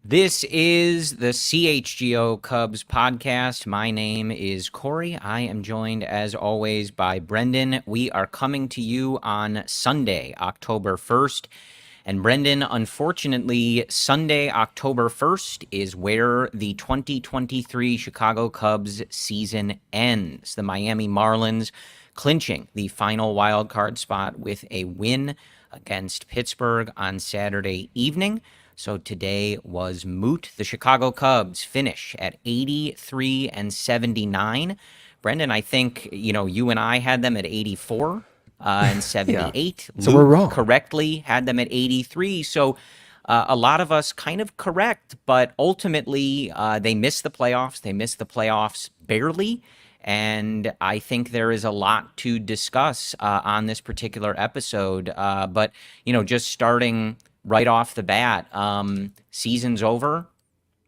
This is the CHGO Cubs podcast. My name is Corey. I am joined, as always, by Brendan. We are coming to you on Sunday, October 1st. And Brendan, unfortunately, Sunday, October 1st is where the 2023 Chicago Cubs season ends. The Miami Marlins clinching the final wild card spot with a win against Pittsburgh on Saturday evening. So today was moot. The Chicago Cubs finish at 83-79. Brendan, I think, you and I had them at 84 and 78. Yeah. So we're wrong. Correctly had them at 83. So a lot of us kind of correct, but ultimately they missed the playoffs. They missed the playoffs barely. And I think there is a lot to discuss on this particular episode. But, just starting right off the bat, season's over.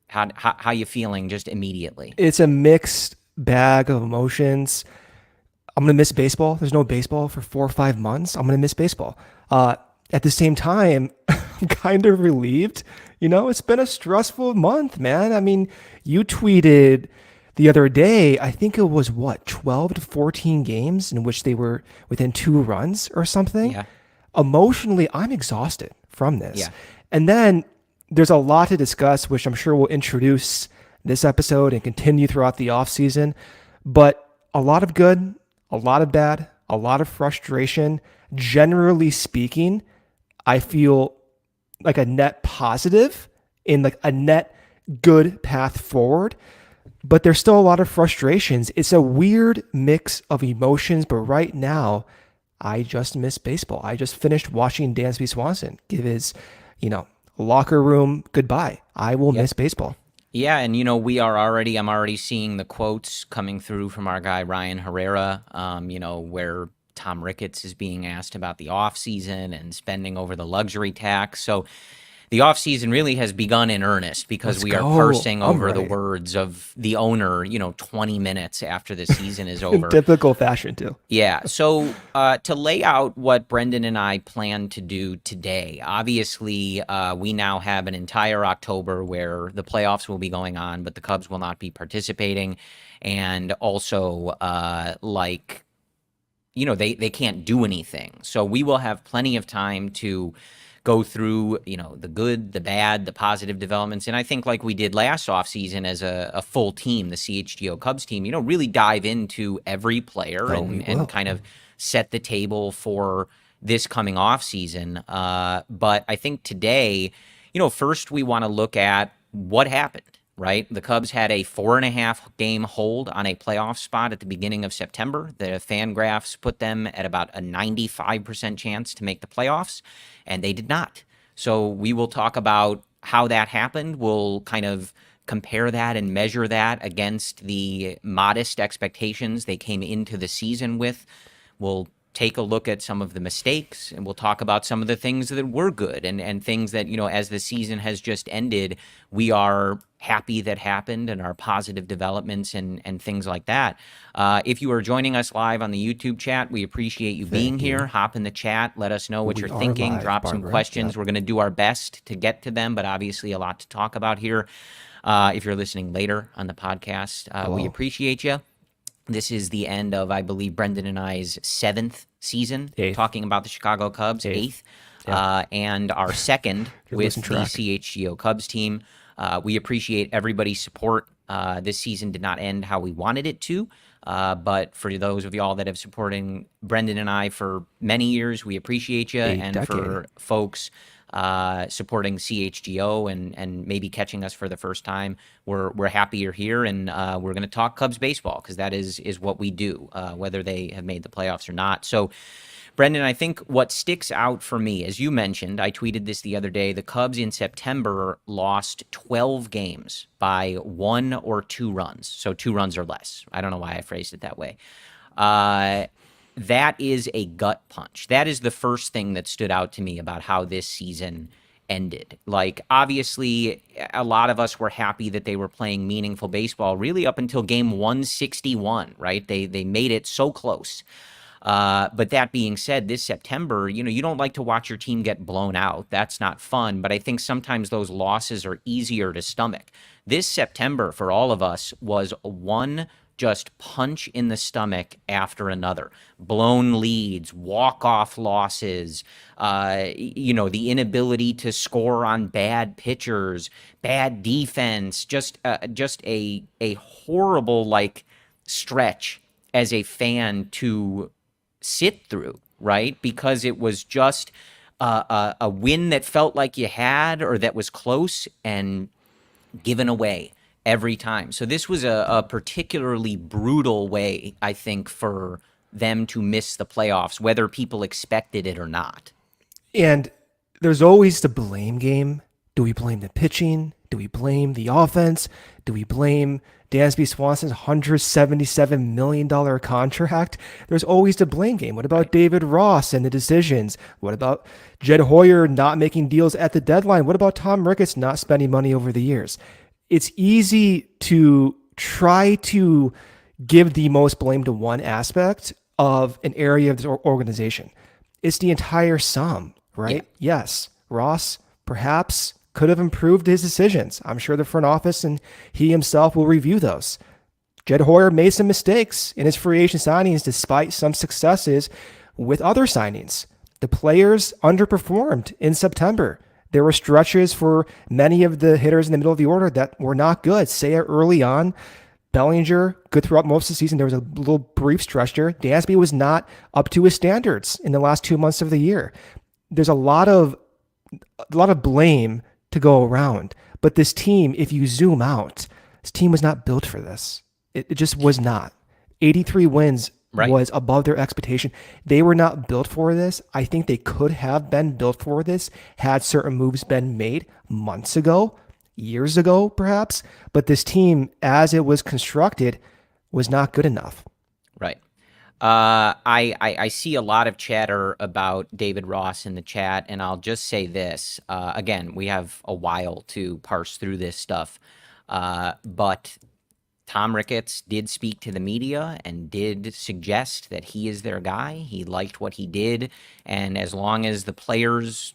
How you feeling just immediately? It's a mixed bag of emotions. I'm going to miss baseball. There's no baseball for 4 or 5 months. I'm going to miss baseball. At the same time, I'm kind of relieved. It's been a stressful month, man. I mean, you tweeted the other day, I think it was 12 to 14 games in which they were within 2 runs or something. Yeah. Emotionally, I'm exhausted from this. Yeah. And then there's a lot to discuss, which I'm sure will introduce this episode and continue throughout the offseason. But a lot of good, a lot of bad, a lot of frustration. Generally speaking, I feel like a net positive in like a net good path forward. But there's still a lot of frustrations. It's a weird mix of emotions. But right now, I just miss baseball. I just finished watching Dansby Swanson give his, locker room goodbye. I will miss baseball. Yeah, and I'm already seeing the quotes coming through from our guy Ryan Herrera, where Tom Ricketts is being asked about the offseason and spending over the luxury tax. So the offseason really has begun in earnest because we are parsing over the words of the owner, 20 minutes after the season is over. In typical fashion, too. Yeah. So to lay out what Brendan and I plan to do today, obviously we now have an entire October where the playoffs will be going on, but the Cubs will not be participating. And also, they can't do anything. So we will have plenty of time to go through, the good, the bad, the positive developments. And I think like we did last offseason as a full team, the CHGO Cubs team, really dive into every player and kind of set the table for this coming offseason. But I think today, first we want to look at what happened. Right? The Cubs had a 4.5 game hold on a playoff spot at the beginning of September. The Fangraphs put them at about a 95% chance to make the playoffs, and they did not. So we will talk about how that happened. We'll kind of compare that and measure that against the modest expectations they came into the season with. We'll take a look at some of the mistakes, and we'll talk about some of the things that were good and things that, as the season has just ended, we are happy that happened and our positive developments and things like that. If you are joining us live on the YouTube chat, we appreciate you being here. Hop in the chat. Let us know what you're thinking. Live, drop some questions. Yep. We're going to do our best to get to them, but obviously a lot to talk about here. If you're listening later on the podcast, we appreciate you. This is the end of, I believe, Brendan and I's 7th season talking about the Chicago Cubs, 8th, and our 2nd with the CHGO Cubs team. We appreciate everybody's support. This season did not end how we wanted it to, but for those of y'all that have supported Brendan and I for many years, we appreciate you. And for folks supporting CHGO and maybe catching us for the first time. We're happy you're here, and we're going to talk Cubs baseball because that is what we do, whether they have made the playoffs or not. So, Brendan, I think what sticks out for me, as you mentioned, I tweeted this the other day, the Cubs in September lost 12 games by 1 or 2 runs. So 2 runs or less. I don't know why I phrased it that way. That is a gut punch. That is the first thing that stood out to me about how this season ended. Like, obviously, a lot of us were happy that they were playing meaningful baseball really up until game 161, right? They made it so close. But that being said, this September, you don't like to watch your team get blown out. That's not fun. But I think sometimes those losses are easier to stomach. This September, for all of us, was one just punch in the stomach after another. Blown leads, walk-off losses, the inability to score on bad pitchers, bad defense, just a horrible stretch as a fan to sit through, right? Because it was just a win that felt like you had or that was close and given away every time. So this was a particularly brutal way, I think, for them to miss the playoffs, whether people expected it or not. And there's always the blame game. Do we blame the pitching? Do we blame the offense? Do we blame Dansby Swanson's $177 million contract? There's always the blame game. What about David Ross and the decisions? What about Jed Hoyer not making deals at the deadline? What about Tom Ricketts not spending money over the years? It's easy to try to give the most blame to one aspect of an area of the organization. It's the entire sum, right? Yeah. Yes, Ross perhaps could have improved his decisions. I'm sure the front office and he himself will review those. Jed Hoyer made some mistakes in his free agent signings despite some successes with other signings. The players underperformed in September. There were stretches for many of the hitters in the middle of the order that were not good. Say early on, Bellinger, good throughout most of the season. There was a little brief stretch there. Dansby was not up to his standards in the last 2 months of the year. There's a lot of blame to go around. But this team, if you zoom out, this team was not built for this. It just was not. 83 wins was above their expectation. They were not built for this. I think they could have been built for this had certain moves been made months ago, years ago, perhaps. But this team, as it was constructed, was not good enough. Right. I see a lot of chatter about David Ross in the chat, and I'll just say this. Again, we have a while to parse through this stuff, but Tom Ricketts did speak to the media and did suggest that he is their guy. He liked what he did, and as long as the players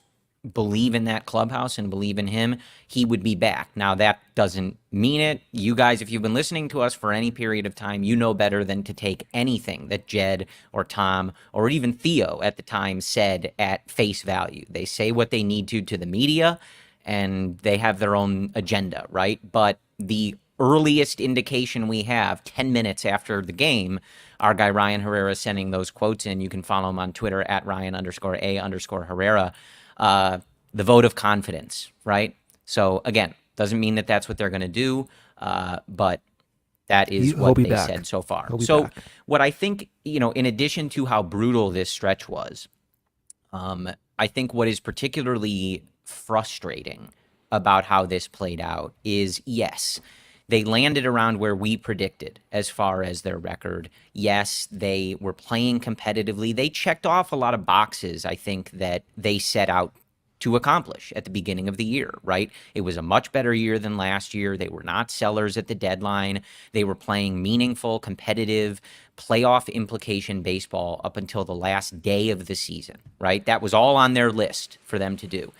believe in that clubhouse and believe in him, he would be back. Now, that doesn't mean it. You guys, if you've been listening to us for any period of time, you know better than to take anything that Jed or Tom or even Theo at the time said at face value. They say what they need to the media, and they have their own agenda, right? But the earliest indication we have, 10 minutes after the game, our guy Ryan Herrera sending those quotes in. You can follow him on Twitter at Ryan_A_Herrera. The vote of confidence, right? So again, doesn't mean that that's what they're going to do, but that is what they said so far. So what I think, in addition to how brutal this stretch was, I think what is particularly frustrating about how this played out is, yes, they landed around where we predicted as far as their record. Yes, they were playing competitively. They checked off a lot of boxes, I think, that they set out to accomplish at the beginning of the year, right? It was a much better year than last year. They were not sellers at the deadline. They were playing meaningful, competitive, playoff implication baseball up until the last day of the season, right? That was all on their list for them to do.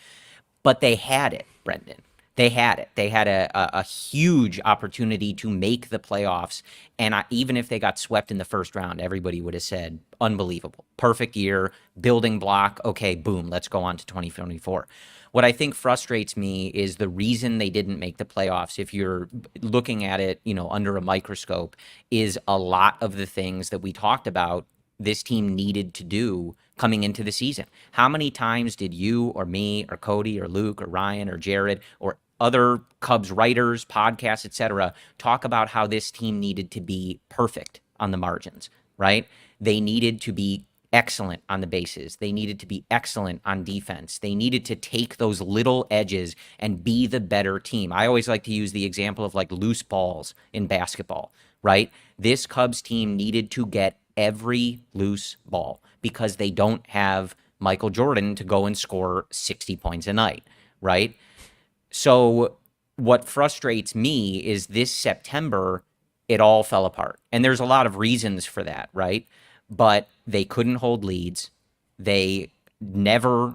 But they had it, Brendan. They had it. They had a huge opportunity to make the playoffs. And even if they got swept in the first round, everybody would have said, unbelievable. Perfect year, building block. Okay, boom, let's go on to 2024. What I think frustrates me is the reason they didn't make the playoffs, if you're looking at it, under a microscope, is a lot of the things that we talked about this team needed to do coming into the season. How many times did you or me or Cody or Luke or Ryan or Jared or other Cubs writers, podcasts, etc., talk about how this team needed to be perfect on the margins, right? They needed to be excellent on the bases. They needed to be excellent on defense. They needed to take those little edges and be the better team. I always like to use the example of like loose balls in basketball, right? This Cubs team needed to get every loose ball because they don't have Michael Jordan to go and score 60 points a night, right? So what frustrates me is this September, it all fell apart. And there's a lot of reasons for that, right? But they couldn't hold leads. They never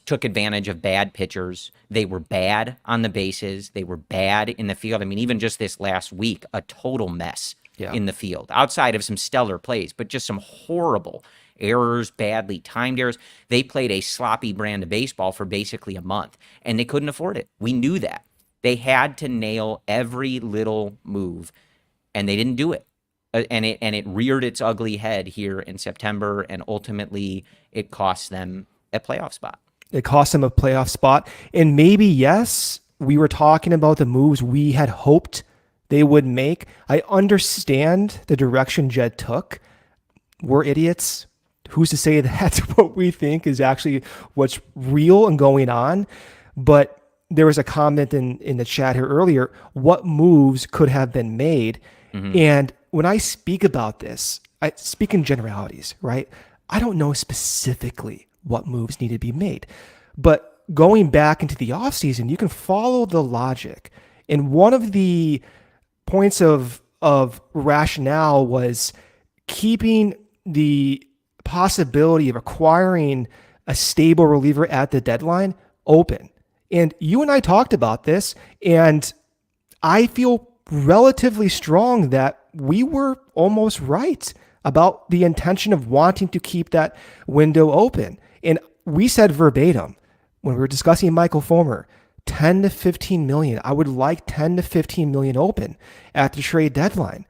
took advantage of bad pitchers. They were bad on the bases. They were bad in the field. I mean, even just this last week, a total mess in the field, outside of some stellar plays, but just some horrible errors, badly timed errors. They played a sloppy brand of baseball for basically a month, and they couldn't afford it. We knew that. They had to nail every little move, and they didn't do it. And it reared its ugly head here in September, and ultimately it cost them a playoff spot. It cost them a playoff spot. And maybe, yes, we were talking about the moves we had hoped they would make. I understand the direction Jed took. We're idiots. Who's to say that's what we think is actually what's real and going on? But there was a comment in the chat here earlier, what moves could have been made? Mm-hmm. And when I speak about this, I speak in generalities, right? I don't know specifically what moves need to be made. But going back into the offseason, you can follow the logic. And one of the points of rationale was keeping the possibility of acquiring a stable reliever at the deadline open. And you and I talked about this, and I feel relatively strong that we were almost right about the intention of wanting to keep that window open. And we said verbatim when we were discussing Michael Fulmer, 10 to 15 million. I would like 10 to 15 million open at the trade deadline.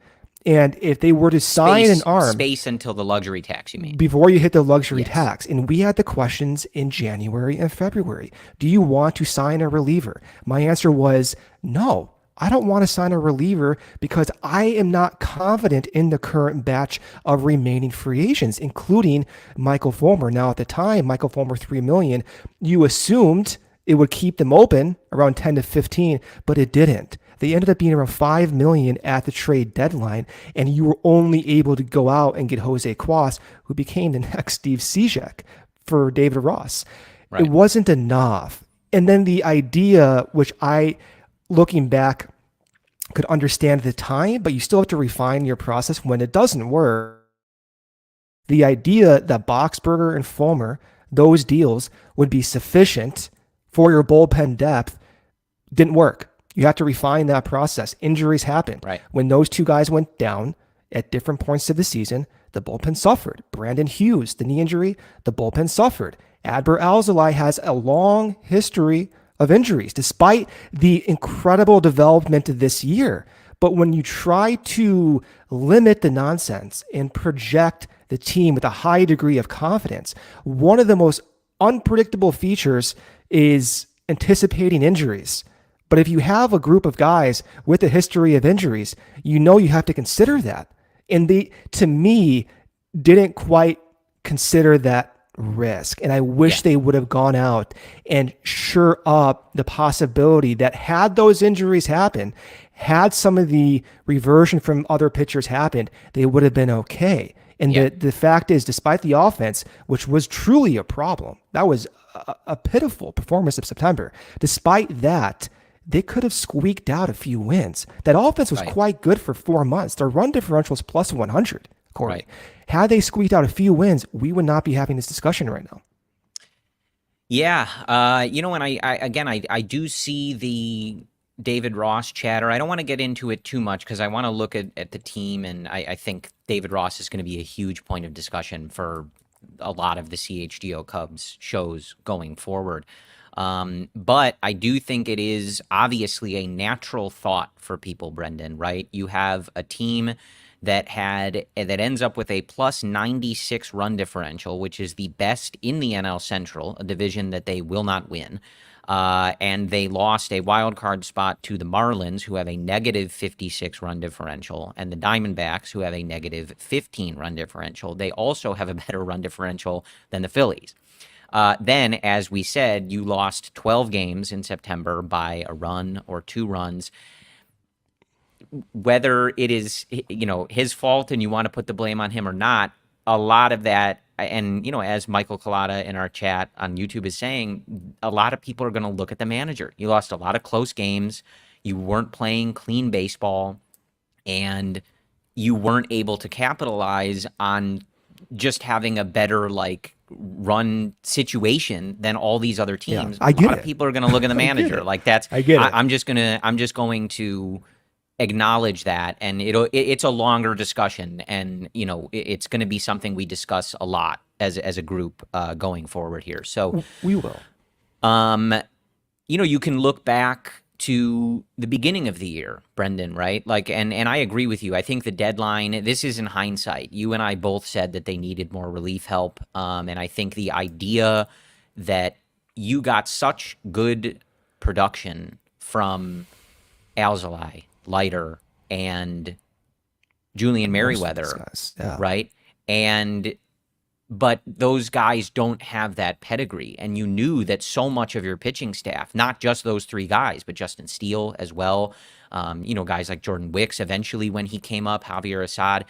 And if they were to sign an arm... Space until the luxury tax, you mean? Before you hit the luxury tax. And we had the questions in January and February. Do you want to sign a reliever? My answer was no. I don't want to sign a reliever because I am not confident in the current batch of remaining free agents, including Michael Fulmer. Now, at the time, Michael Fulmer, $3 million, you assumed it would keep them open around 10 to 15, but it didn't. They ended up being around $5 million at the trade deadline, and you were only able to go out and get Jose Cuas, who became the next Steve Cishek for David Ross. Right. It wasn't enough. And then the idea, which I, looking back, could understand at the time, but you still have to refine your process when it doesn't work. The idea that Boxberger and Fulmer, those deals, would be sufficient for your bullpen depth didn't work. You have to refine that process. Injuries happen. Right. When those two guys went down at different points of the season, the bullpen suffered. Brandon Hughes, the knee injury, the bullpen suffered. Adbert Alzolay has a long history of injuries, despite the incredible development of this year. But when you try to limit the nonsense and project the team with a high degree of confidence, one of the most unpredictable features is anticipating injuries. But if you have a group of guys with a history of injuries, you know you have to consider that. And they, to me, didn't quite consider that risk. And I wish they would have gone out and sure up the possibility that had those injuries happen, had some of the reversion from other pitchers happened, they would have been okay. And the fact is, despite the offense, which was truly a problem, that was a pitiful performance of September. Despite that, they could have squeaked out a few wins. That offense was quite good for 4 months. Their run differential was plus 100, Corey. Right. Had they squeaked out a few wins, we would not be having this discussion right now. Yeah. And I do see the David Ross chatter. I don't want to get into it too much because I want to look at the team, and I think David Ross is going to be a huge point of discussion for a lot of the CHGO Cubs shows going forward. But I do think it is obviously a natural thought for people, Brendan, right? You have a team that ends up with a plus 96 run differential, which is the best in the NL Central, a division that they will not win. And they lost a wild card spot to the Marlins, who have a negative 56 run differential, and the Diamondbacks, who have a negative 15 run differential. They also have a better run differential than the Phillies. Then, as we said, you lost 12 games in September by a run or 2 runs. Whether it is, his fault and you want to put the blame on him or not, a lot of that, and, as Michael Collada in our chat on YouTube is saying, a lot of people are going to look at the manager. You lost a lot of close games. You weren't playing clean baseball, and you weren't able to capitalize on just having a better, run situation than all these other teams. I get a lot of people are going to look at the manager. I get it. I'm just going to acknowledge that, and it's a longer discussion, and it's going to be something we discuss a lot as a group going forward here. So we will. You can look back to the beginning of the year, Brendan, right? And I agree with you. I think the deadline, this is in hindsight. You and I both said that they needed more relief help. And I think the idea that you got such good production from ALLCITY, Leiter, and Julian Merriweather, right? But those guys don't have that pedigree. And you knew that so much of your pitching staff, not just those 3 guys, but Justin Steele as well, guys like Jordan Wicks eventually when he came up, Javier Assad,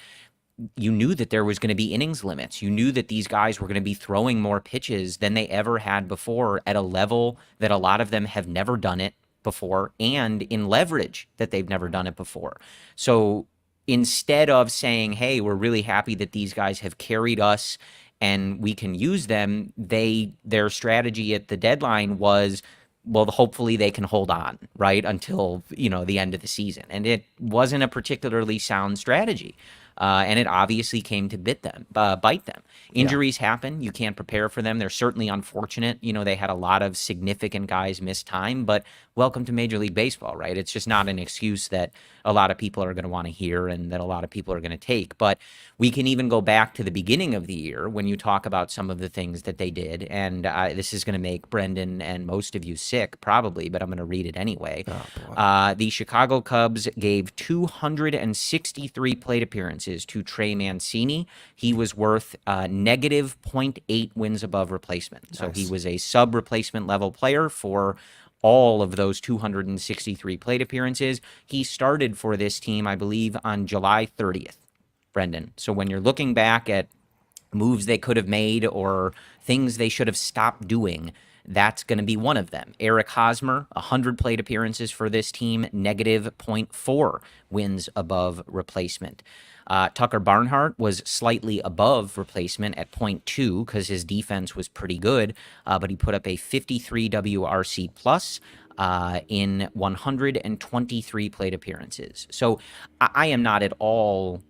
you knew that there was going to be innings limits. You knew that these guys were going to be throwing more pitches than they ever had before at a level that a lot of them have never done it before, and in leverage that they've never done it before. So instead of saying, hey, we're really happy that these guys have carried us and we can use them, their strategy at the deadline was, well, hopefully they can hold on, right, until, the end of the season. And it wasn't a particularly sound strategy. And it obviously came to bite them. Injuries happen. You can't prepare for them. They're certainly unfortunate. They had a lot of significant guys miss time, but welcome to Major League Baseball, right? It's just not an excuse that a lot of people are going to want to hear and that a lot of people are going to take. But we can even go back to the beginning of the year when you talk about some of the things that they did. And this is going to make Brendan and most of you sick, probably, but I'm going to read it anyway. The Chicago Cubs gave 263 plate appearances to Trey Mancini. He was worth negative 0.8 wins above replacement. So he was a sub-replacement level player for all of those 263 plate appearances. He started for this team, I believe, on July 30th, Brendan. So when you're looking back at moves they could have made or things they should have stopped doing, that's going to be one of them. Eric Hosmer, 100 plate appearances for this team, negative 0.4 wins above replacement. Tucker Barnhart was slightly above replacement at 0.2 because his defense was pretty good, but he put up a 53 WRC plus in 123 plate appearances. So I am not at all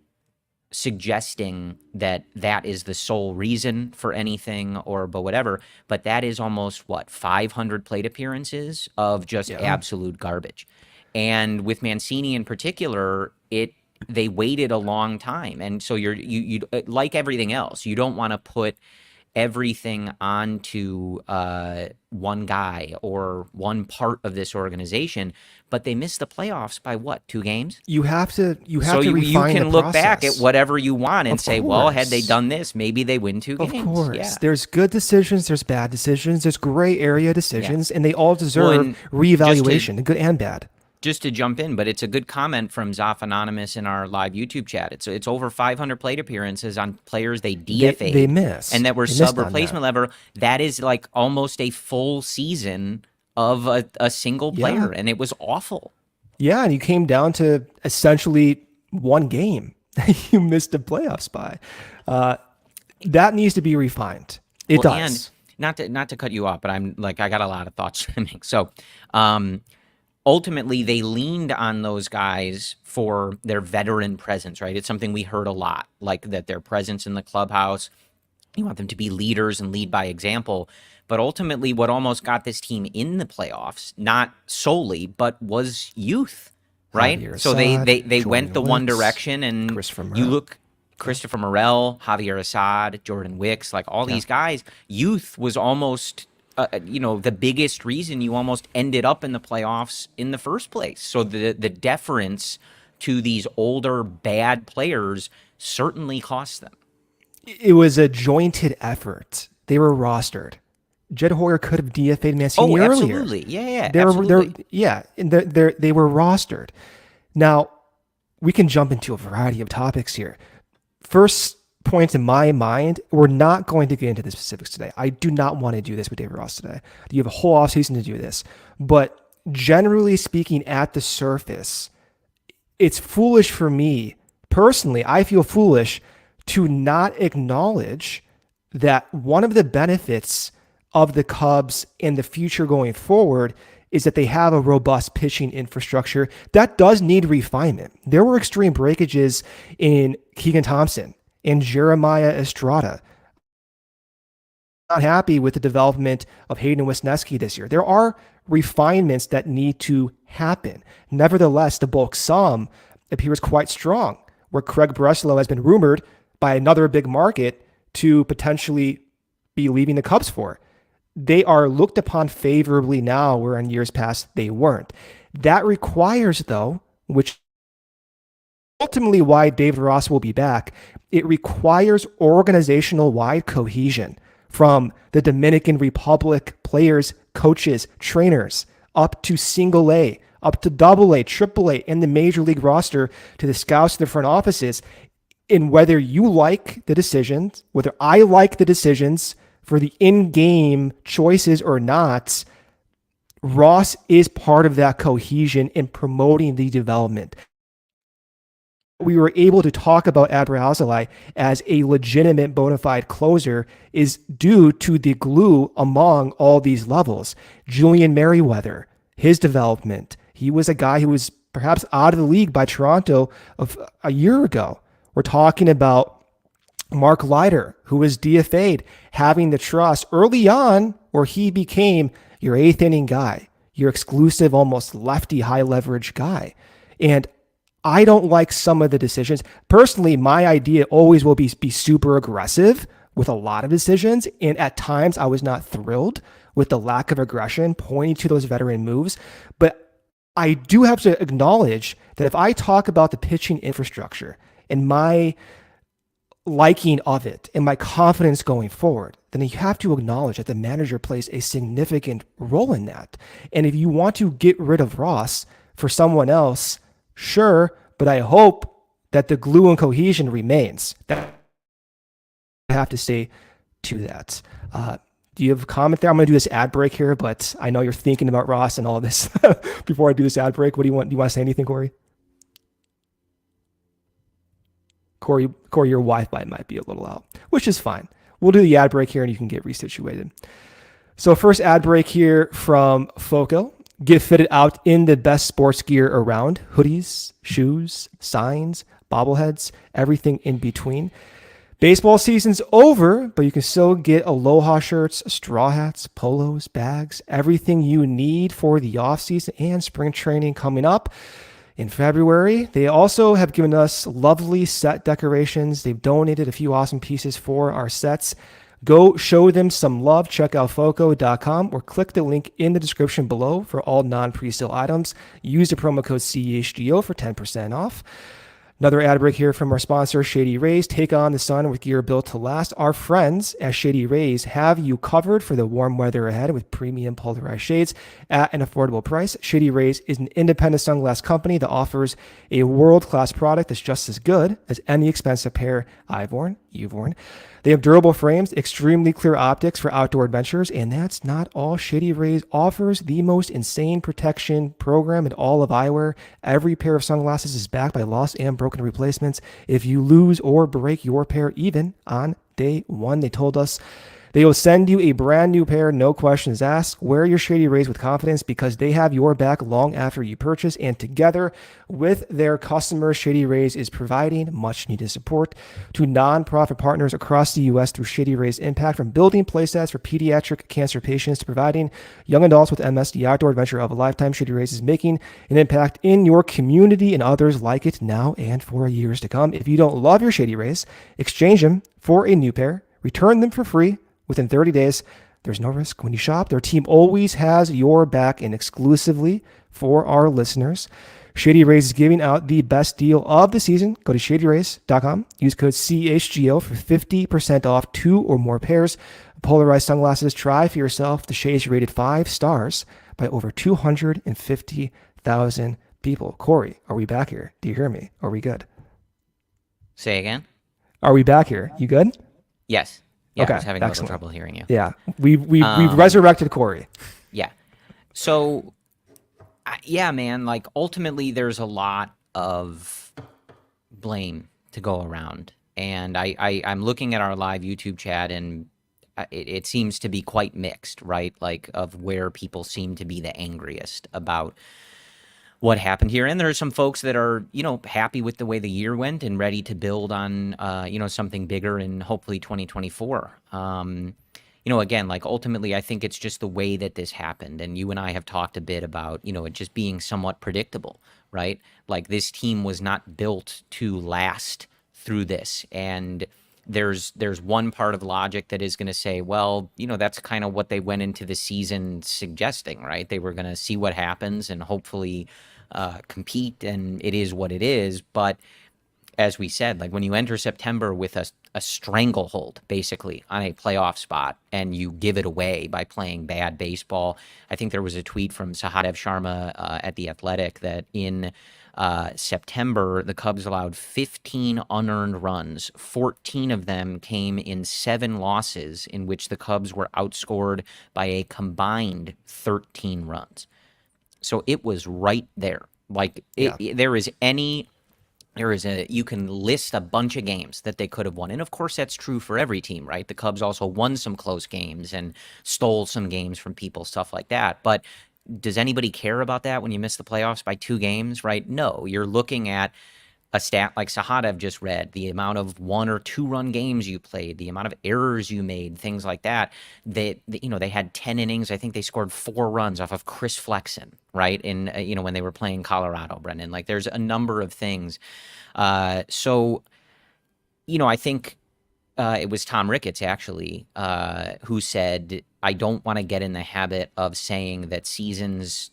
suggesting that is the sole reason for anything but whatever, but that is almost 500 plate appearances of just absolute garbage. And with Mancini in particular, they waited a long time. And so you like everything else, you don't want to put everything onto one guy or one part of this organization, but they missed the playoffs by 2 games? You have to you refine can the look process. back at whatever you want and Of say, course. well, had they done this, maybe they win 2 games. Of course. Yeah. There's good decisions, there's bad decisions, there's gray area decisions, and they all deserve and reevaluation, good and bad. Just to jump in, but it's a good comment from Zoff Anonymous in our live YouTube chat. It's over 500 plate appearances on players they DFA'd. They miss. And that were They missed sub-replacement level. That is almost a full season of a single player, and it was awful. Yeah, and you came down to essentially 1 game you missed the playoffs by. That needs to be refined. It does. And not to cut you off, but I got a lot of thoughts to make. So, ultimately, they leaned on those guys for their veteran presence, right? It's something we heard a lot, that their presence in the clubhouse, you want them to be leaders and lead by example. But ultimately, what almost got this team in the playoffs, not solely, but was youth, right? Javier So they Assad, they went the Jordan one Wicks, direction, and Christopher you Morel. look Christopher Morel, Javier Assad, Jordan Wicks, like all Yeah. these guys. Youth was almost the biggest reason you almost ended up in the playoffs in the first place. So the deference to these older bad players certainly cost them. It was a jointed effort. They were rostered. Jed Hoyer could have DFA'd Oh, Mancini earlier. absolutely. Yeah, They're absolutely. yeah, and they were rostered. Now we can jump into a variety of topics here. First point in my mind, we're not going to get into the specifics today. I do not want to do this with David Ross today. You have a whole offseason to do this. But generally speaking, at the surface, it's foolish for me personally. I feel foolish to not acknowledge that one of the benefits of the Cubs in the future going forward is that they have a robust pitching infrastructure that does need refinement. There were extreme breakages in Keegan Thompson and Jeremiah Estrada. Not happy with the development of Hayden Wisniewski this year. There are refinements that need to happen. Nevertheless, the bulk sum appears quite strong, where Craig Breslow has been rumored by another big market to potentially be leaving the Cubs for. They are looked upon favorably now, where in years past they weren't. That requires, though, which ultimately why David Ross will be back, it requires organizational-wide cohesion from the Dominican Republic players, coaches, trainers, up to single A, up to double A, triple A, in the major league roster, to the scouts, to the front offices, in whether you like the decisions, whether I like the decisions for the in-game choices or not. Ross is part of that cohesion in promoting the development. We were able to talk about ALLCITY as a legitimate bona fide closer is due to the glue among all these levels. Julian Merriweather, his development. He was a guy who was perhaps out of the league by Toronto of a year ago. We're talking about Mark Leiter, who was DFA'd, having the trust early on where he became your eighth inning guy, your exclusive, almost lefty, high leverage guy. And I don't like some of the decisions. Personally, my idea always will be super aggressive with a lot of decisions. And at times I was not thrilled with the lack of aggression pointing to those veteran moves. But I do have to acknowledge that if I talk about the pitching infrastructure and my liking of it and my confidence going forward, then you have to acknowledge that the manager plays a significant role in that. And if you want to get rid of Ross for someone else, sure, but I hope that the glue and cohesion remains. That I have to say to that. Do you have a comment there? I'm going to do this ad break here, but I know you're thinking about Ross and all of this. Before I do this ad break, what do you want? Do you want to say anything, Corey? Corey, your Wi-Fi might be a little out, which is fine. We'll do the ad break here and you can get resituated. So first ad break here from Foco. Get fitted out in the best sports gear around. Hoodies, shoes, signs, bobbleheads, everything in between. Baseball season's over, but you can still get Aloha shirts, straw hats, polos, bags, everything you need for the offseason and spring training coming up in February. They also have given us lovely set decorations. They've donated a few awesome pieces for our sets. Go show them some love. Check out foco.com or click the link in the description below for all non-presale items. Use the promo code CHGO for 10% off. Another ad break here from our sponsor, Shady Rays. Take on the sun with gear built to last. Our friends at Shady Rays have you covered for the warm weather ahead with premium polarized shades at an affordable price. Shady Rays is an independent sunglass company that offers a world-class product that's just as good as any expensive pair I've worn, you've worn. They have durable frames, extremely clear optics for outdoor adventures, and that's not all. Shady Rays offers the most insane protection program in all of eyewear. Every pair of sunglasses is backed by lost and broken replacements. If you lose or break your pair even on day one, they told us They will send you a brand new pair, no questions asked. Wear your Shady Rays with confidence because they have your back long after you purchase. And together with their customers, Shady Rays is providing much needed support to nonprofit partners across the U.S. through Shady Rays Impact, from building playsets for pediatric cancer patients to providing young adults with MS the outdoor adventure of a lifetime. Shady Rays is making an impact in your community and others like it now and for years to come. If you don't love your Shady Rays, exchange them for a new pair, return them for free within 30 days. There's no risk when you shop. Their team always has your back, and exclusively for our listeners, Shady Rays is giving out the best deal of the season. Go to shadyrays.com. Use code CHGO for 50% off 2 or more pairs of polarized sunglasses. Try for yourself. The shades rated 5 stars by over 250,000 people. Corey, are we back here? Do you hear me? Are we good? Say again? Are we back here? You good? Yes. Yeah, Okay, I was having a excellent. little trouble hearing you. Yeah, we've resurrected Corey. Yeah. So, yeah, man, like ultimately there's a lot of blame to go around. And I'm looking at our live YouTube chat, and it seems to be quite mixed, right? Like of where people seem to be the angriest about what happened here. And there are some folks that are, happy with the way the year went and ready to build on, something bigger in hopefully 2024. Again, like ultimately, I think it's just the way that this happened. And you and I have talked a bit about, it just being somewhat predictable, right? Like this team was not built to last through this. And there's one part of logic that is going to say, well, that's kind of what they went into the season suggesting, right? They were going to see what happens and hopefully compete, and it is what it is. But as we said, like when you enter September with a stranglehold basically on a playoff spot and you give it away by playing bad baseball. I think there was a tweet from Sahadev Sharma at The Athletic that in September, the Cubs allowed 15 unearned runs. 14 of them came in 7 losses in which the Cubs were outscored by a combined 13 runs. So it was right there. Like you can list a bunch of games that they could have won. And of course, that's true for every team, right? The Cubs also won some close games and stole some games from people, stuff like that. But does anybody care about that when you miss the playoffs by 2 games, right? No, you're looking at a stat like Sahadev just read, the amount of 1 or 2 run games you played, the amount of errors you made, things like that. They had 10 innings. I think they scored 4 runs off of Chris Flexen, right? In, when they were playing Colorado, Brendan. Like there's a number of things. I think it was Tom Ricketts actually who said, I don't want to get in the habit of saying that seasons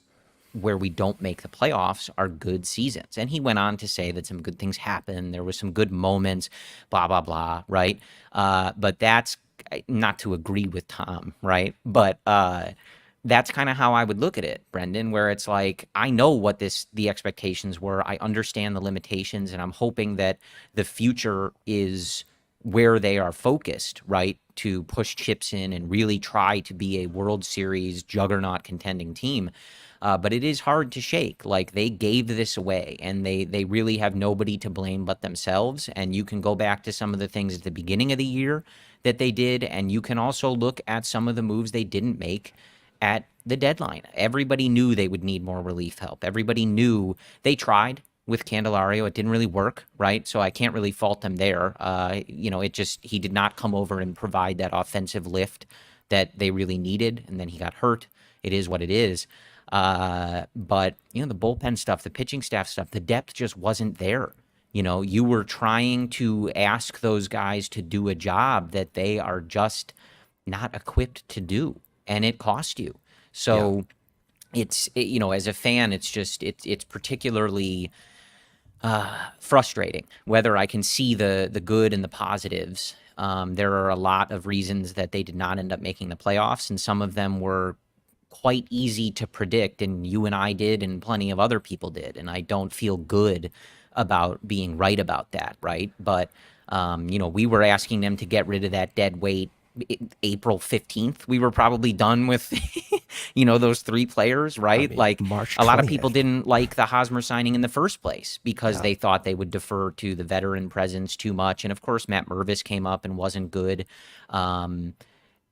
where we don't make the playoffs are good seasons. And he went on to say that some good things happened. There was some good moments, blah, blah, blah, right? But that's not to agree with Tom, right? But that's kind of how I would look at it, Brendan, where it's like, I know what the expectations were. I understand the limitations, and I'm hoping that the future is where they are focused, right? To push chips in and really try to be a World Series juggernaut contending team. But it is hard to shake. Like they gave this away, and they really have nobody to blame but themselves. And you can go back to some of the things at the beginning of the year that they did, and you can also look at some of the moves they didn't make at the deadline. Everybody knew they would need more relief help. Everybody knew they tried with Candelario. It didn't really work, right? So I can't really fault them there. He did not come over and provide that offensive lift that they really needed, and then he got hurt. It is what it is. But the bullpen stuff, the pitching staff stuff, the depth just wasn't there. You were trying to ask those guys to do a job that they are just not equipped to do, and it cost you. So it's as a fan, it's particularly frustrating. Whether I can see the good and the positives, there are a lot of reasons that they did not end up making the playoffs, and some of them were quite easy to predict, and you and I did, and plenty of other people did, and I don't feel good about being right about that, right? But we were asking them to get rid of that dead weight April 15th. We were probably done with those 3 players, right? Like March a lot of 20th. people didn't like the Hosmer signing in the first place because they thought they would defer to the veteran presence too much, and of course Matt Mervis came up and wasn't good.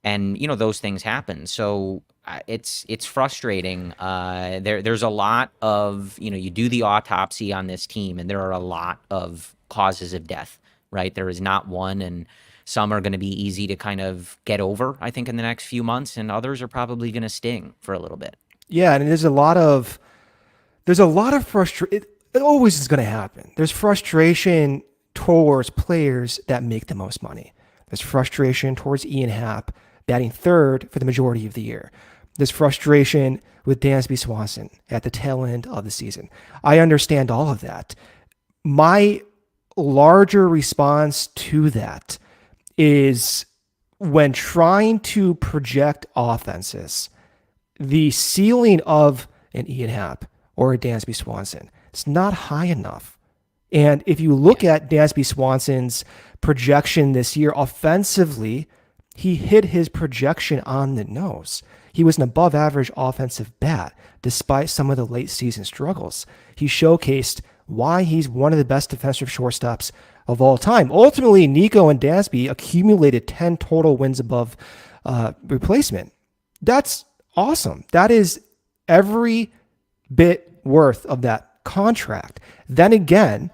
And those things happen. So it's frustrating. There's a lot of you do the autopsy on this team, and there are a lot of causes of death. Right, there is not one, and some are going to be easy to kind of get over, I think, in the next few months, and others are probably going to sting for a little bit. Yeah, and there's a lot of frustration. It always is going to happen. There's frustration towards players that make the most money. There's frustration towards Ian Happ batting third for the majority of the year. There's frustration with Dansby Swanson at the tail end of the season. I understand all of that. My larger response to that is when trying to project offenses, the ceiling of an Ian Happ or a Dansby Swanson, it's not high enough. And if you look at Dansby Swanson's projection this year offensively, he hit his projection on the nose. He was an above average offensive bat despite some of the late season struggles. He showcased why he's one of the best defensive shortstops of all time. Ultimately, Nico and Dansby accumulated 10 total wins above replacement. That's awesome. That is every bit worth of that contract. Then again,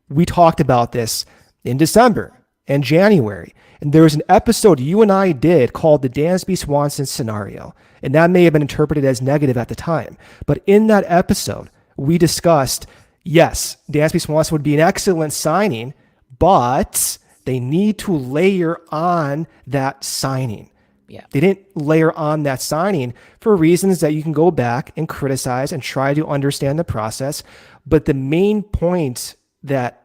we talked about this in December and January. And there was an episode you and I did called the Dansby Swanson scenario. And that may have been interpreted as negative at the time. But in that episode, we discussed, yes, Dansby Swanson would be an excellent signing, but they need to layer on that signing. Yeah. They didn't layer on that signing for reasons that you can go back and criticize and try to understand the process. But the main point that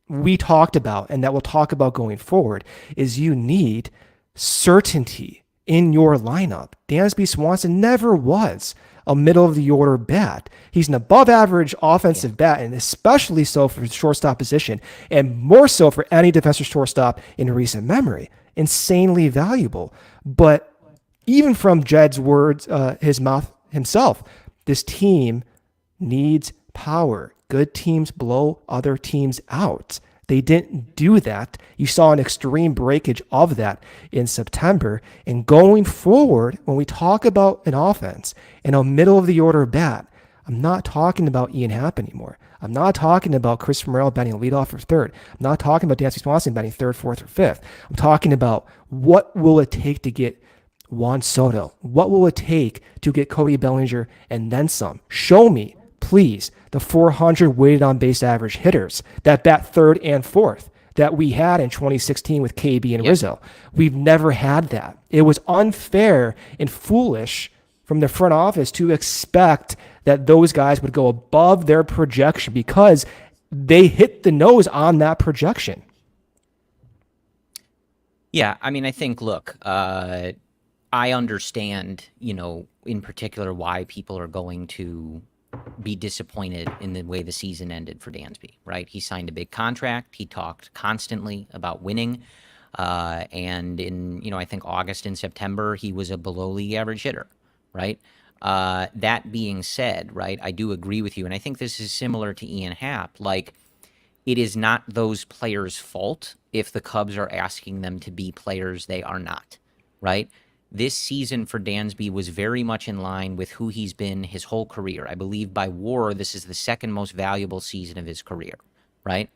we talked about and that we'll talk about going forward is you need certainty in your lineup. Dansby Swanson never was a middle of the order bat. He's an above average offensive bat, and especially so for the shortstop position, and more so for any defensive shortstop in recent memory. Insanely valuable. But even from Jed's words, his mouth himself, this team needs power. Good teams blow other teams out. They didn't do that. You saw an extreme breakage of that in September. And going forward, when we talk about an offense and a middle of the order bat, I'm not talking about Ian Happ anymore. I'm not talking about Chris Morel batting leadoff or third. I'm not talking about Dansby Swanson batting third, fourth, or fifth. I'm talking about what will it take to get Juan Soto? What will it take to get Cody Bellinger and then some? Show me, please, the 400 weighted on base average hitters that bat third and fourth that we had in 2016 with KB and Rizzo. We've never had that. It was unfair and foolish from the front office to expect that those guys would go above their projection because they hit the nose on that projection. Yeah, I mean, I think, look, I understand, in particular why people are going to be disappointed in the way the season ended for Dansby, right? He signed a big contract. He talked constantly about winning. And in, I think August and September, he was a below league average hitter, right? That being said, right, I do agree with you. And I think this is similar to Ian Happ. Like, it is not those players' fault if the Cubs are asking them to be players they are not, right? This season for Dansby was very much in line with who he's been his whole career. I believe by WAR, this is the second most valuable season of his career, right?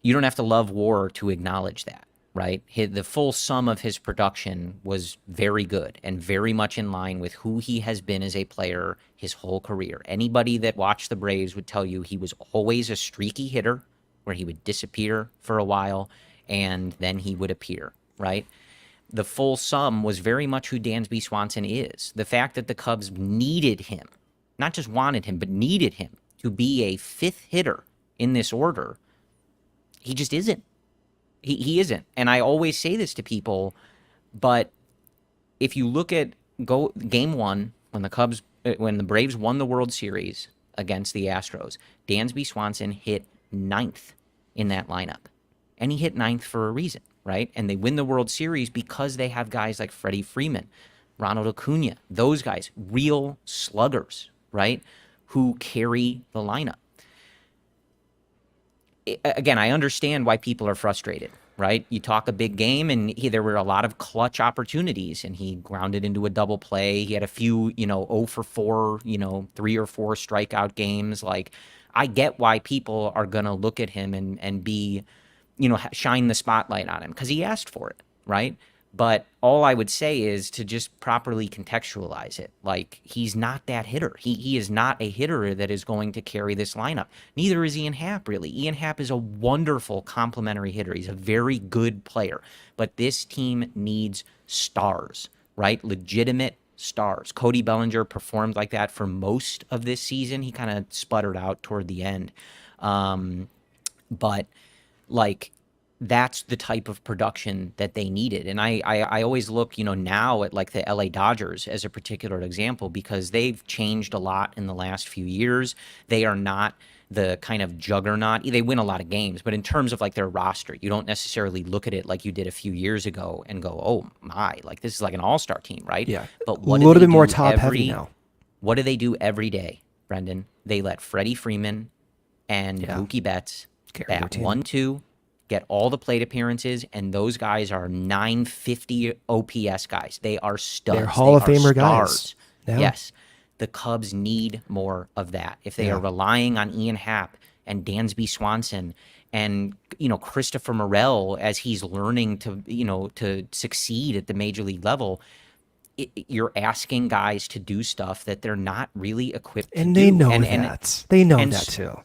You don't have to love WAR to acknowledge that, right? The full sum of his production was very good and very much in line with who he has been as a player his whole career. Anybody that watched the Braves would tell you he was always a streaky hitter where he would disappear for a while and then he would appear, right? The full sum was very much who Dansby Swanson is. The fact that the Cubs needed him, not just wanted him, but needed him to be a fifth hitter in this order, he just isn't. He isn't. And I always say this to people, but if you look at game one, when the Braves won the World Series against the Astros, Dansby Swanson hit ninth in that lineup. And he hit ninth for a reason, right? And they win the World Series because they have guys like Freddie Freeman, Ronald Acuna, those guys, real sluggers, right, who carry the lineup. again, I understand why people are frustrated, right? You talk a big game, and there were a lot of clutch opportunities, and he grounded into a double play. He had a few, 0 for 4, 3 or 4 strikeout games. Like, I get why people are going to look at him and be, shine the spotlight on him because he asked for it, right? But all I would say is to just properly contextualize it. Like, he's not that hitter. He is not a hitter that is going to carry this lineup. Neither is Ian Happ, really. Ian Happ is a wonderful complementary hitter. He's a very good player. But this team needs stars, right? Legitimate stars. Cody Bellinger performed like that for most of this season. He kind of sputtered out toward the end. But, like, that's the type of production that they needed. And I always look, now at like the LA Dodgers as a particular example because they've changed a lot in the last few years. They are not the kind of juggernaut. They win a lot of games, but in terms of like their roster, you don't necessarily look at it like you did a few years ago and go, oh my, like this is like an all-star team, right? Yeah. But what a little bit more top heavy now. What do they do every day, Brendan? They let Freddie Freeman and Mookie Betts bat 1-2, get all the plate appearances, and those guys are 950 OPS guys. They are studs. They're Hall of Famer guys. Yeah. Yes. The Cubs need more of that. If they are relying on Ian Happ and Dansby Swanson and, Christopher Morel as he's learning to succeed at the major league level, you're asking guys to do stuff that they're not really equipped to do. And they know that. They know that too.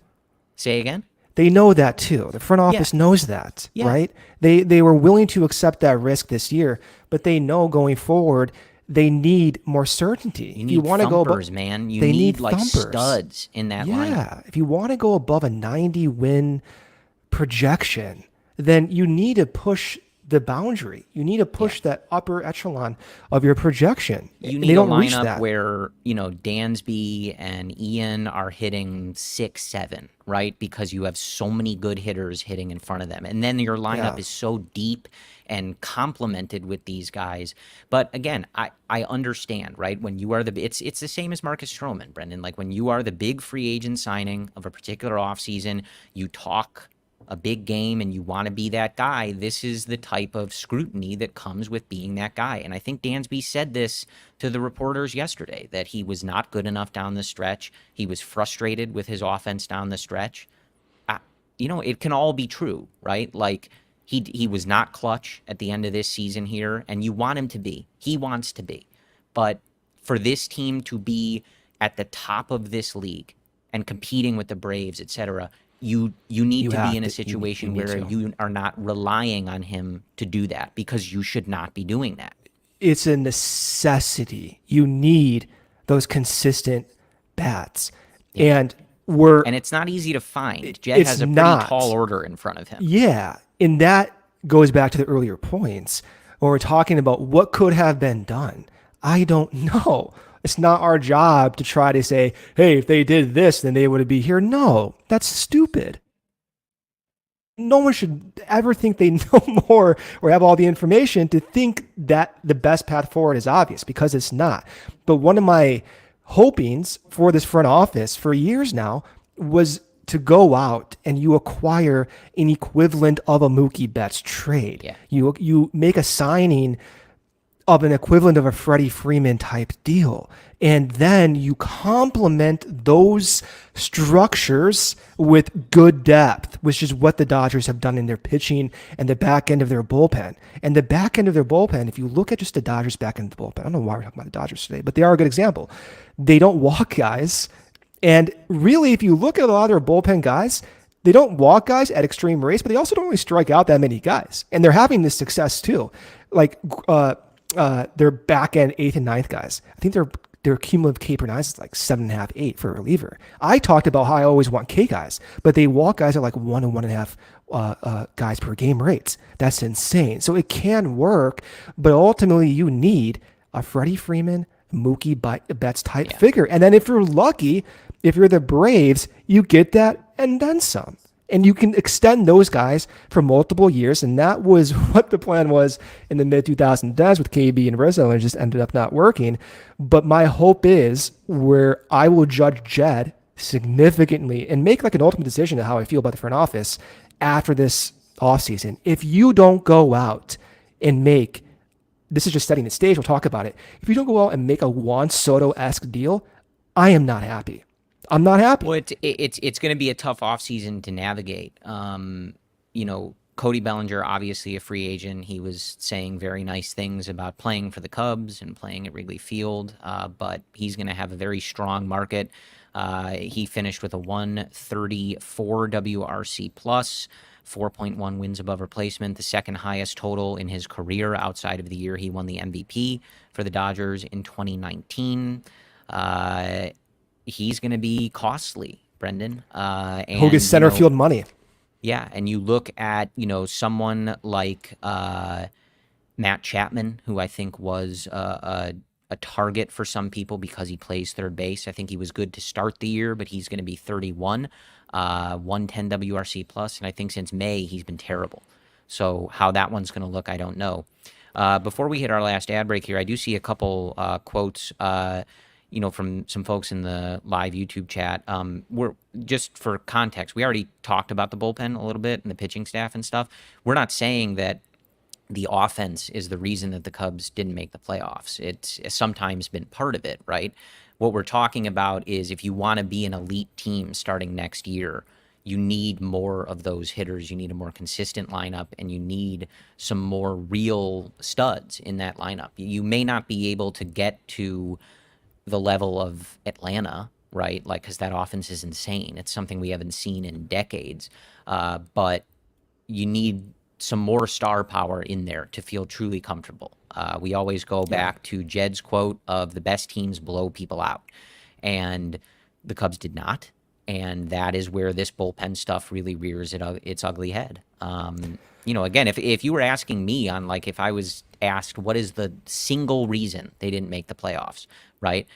Say again? They know that too. The front office knows that, right? They were willing to accept that risk this year, but they know going forward they need more certainty. You want to go above, man. You need like studs in that lineup. Yeah, if you want to go above a 90 win projection, then you need to push the boundary. You need to push that upper echelon of your projection. You need a lineup where, Dansby and Ian are hitting 6, 7, right? Because you have so many good hitters hitting in front of them. And then your lineup is so deep and complemented with these guys. But again, I understand, right? When you are it's the same as Marcus Stroman, Brendan. Like when you are the big free agent signing of a particular offseason, you talk a big game and you want to be that guy, this is the type of scrutiny that comes with being that guy. And I think Dansby said this to the reporters yesterday, that he was not good enough down the stretch. He was frustrated with his offense down the stretch. It can all be true, right? Like he was not clutch at the end of this season here, and you want him to be. He wants to be. But for this team to be at the top of this league and competing with the Braves, etc., you need to be in a situation where you are not relying on him to do that, because you should not be doing that. It's a necessity. You need those consistent bats. And it's not easy to find. Jed has a pretty tall order in front of him. Yeah. And that goes back to the earlier points when we're talking about what could have been done. I don't know. It's not our job to try to say, hey, if they did this, then they would be here. No, that's stupid. No one should ever think they know more or have all the information to think that the best path forward is obvious, because it's not. But one of my hopings for this front office for years now was to go out and you acquire an equivalent of a Mookie Betts trade. Yeah. You make a signing of an equivalent of a Freddie Freeman type deal. And then you complement those structures with good depth, which is what the Dodgers have done in their pitching and the back end of their bullpen. And the back end of their bullpen, if you look at just the Dodgers back end of the bullpen, I don't know why we're talking about the Dodgers today, but they are a good example. They don't walk guys. And really, if you look at a lot of their bullpen guys, they don't walk guys at extreme rates, but they also don't really strike out that many guys. And they're having this success too. Like, their back end 8th and 9th guys, I think their cumulative K per 9 is like 7.5, 8 for a reliever. I talked about how I always want K guys, but they walk guys at like 1 and 1.5 guys per game rates. That's insane. So it can work, but ultimately you need a Freddie Freeman, Mookie Betts type figure. And then if you're lucky, if you're the Braves, you get that and then some. And you can extend those guys for multiple years. And that was what the plan was in the mid-2010s with KB and Rizzo, and it just ended up not working. But my hope is, where I will judge Jed significantly and make like an ultimate decision of how I feel about the front office after this offseason. If you don't go out and make, this is just setting the stage, we'll talk about it. If you don't go out and make a Juan Soto-esque deal, I am not happy. I'm not happy. Well, it's going to be a tough offseason to navigate. Cody Bellinger, obviously a free agent. He was saying very nice things about playing for the Cubs and playing at Wrigley Field, but he's going to have a very strong market. He finished with a 134 WRC plus, 4.1 wins above replacement, the second highest total in his career outside of the year he won the MVP for the Dodgers in 2019. He's going to be costly, Brendan. Who gets center field money? Yeah, and you look at, someone like Matt Chapman, who I think was a target for some people because he plays third base. I think he was good to start the year, but he's going to be 31, 110 WRC plus, and I think since May he's been terrible. So how that one's going to look, I don't know. Before we hit our last ad break here, I do see a couple quotes from some folks in the live YouTube chat. We're just for context, we already talked about the bullpen a little bit and the pitching staff and stuff. We're not saying that the offense is the reason that the Cubs didn't make the playoffs. It's sometimes been part of it, right? What we're talking about is if you want to be an elite team starting next year, you need more of those hitters. You need a more consistent lineup, and you need some more real studs in that lineup. You may not be able to get to the level of Atlanta, right? Like, because that offense is insane. It's something we haven't seen in decades. But you need some more star power in there to feel truly comfortable. We always go back to Jed's quote of the best teams blow people out. And the Cubs did not. And that is where this bullpen stuff really rears its ugly head. Again, if you were asking me on, like, if I was asked what is the single reason they didn't make the playoffs, right?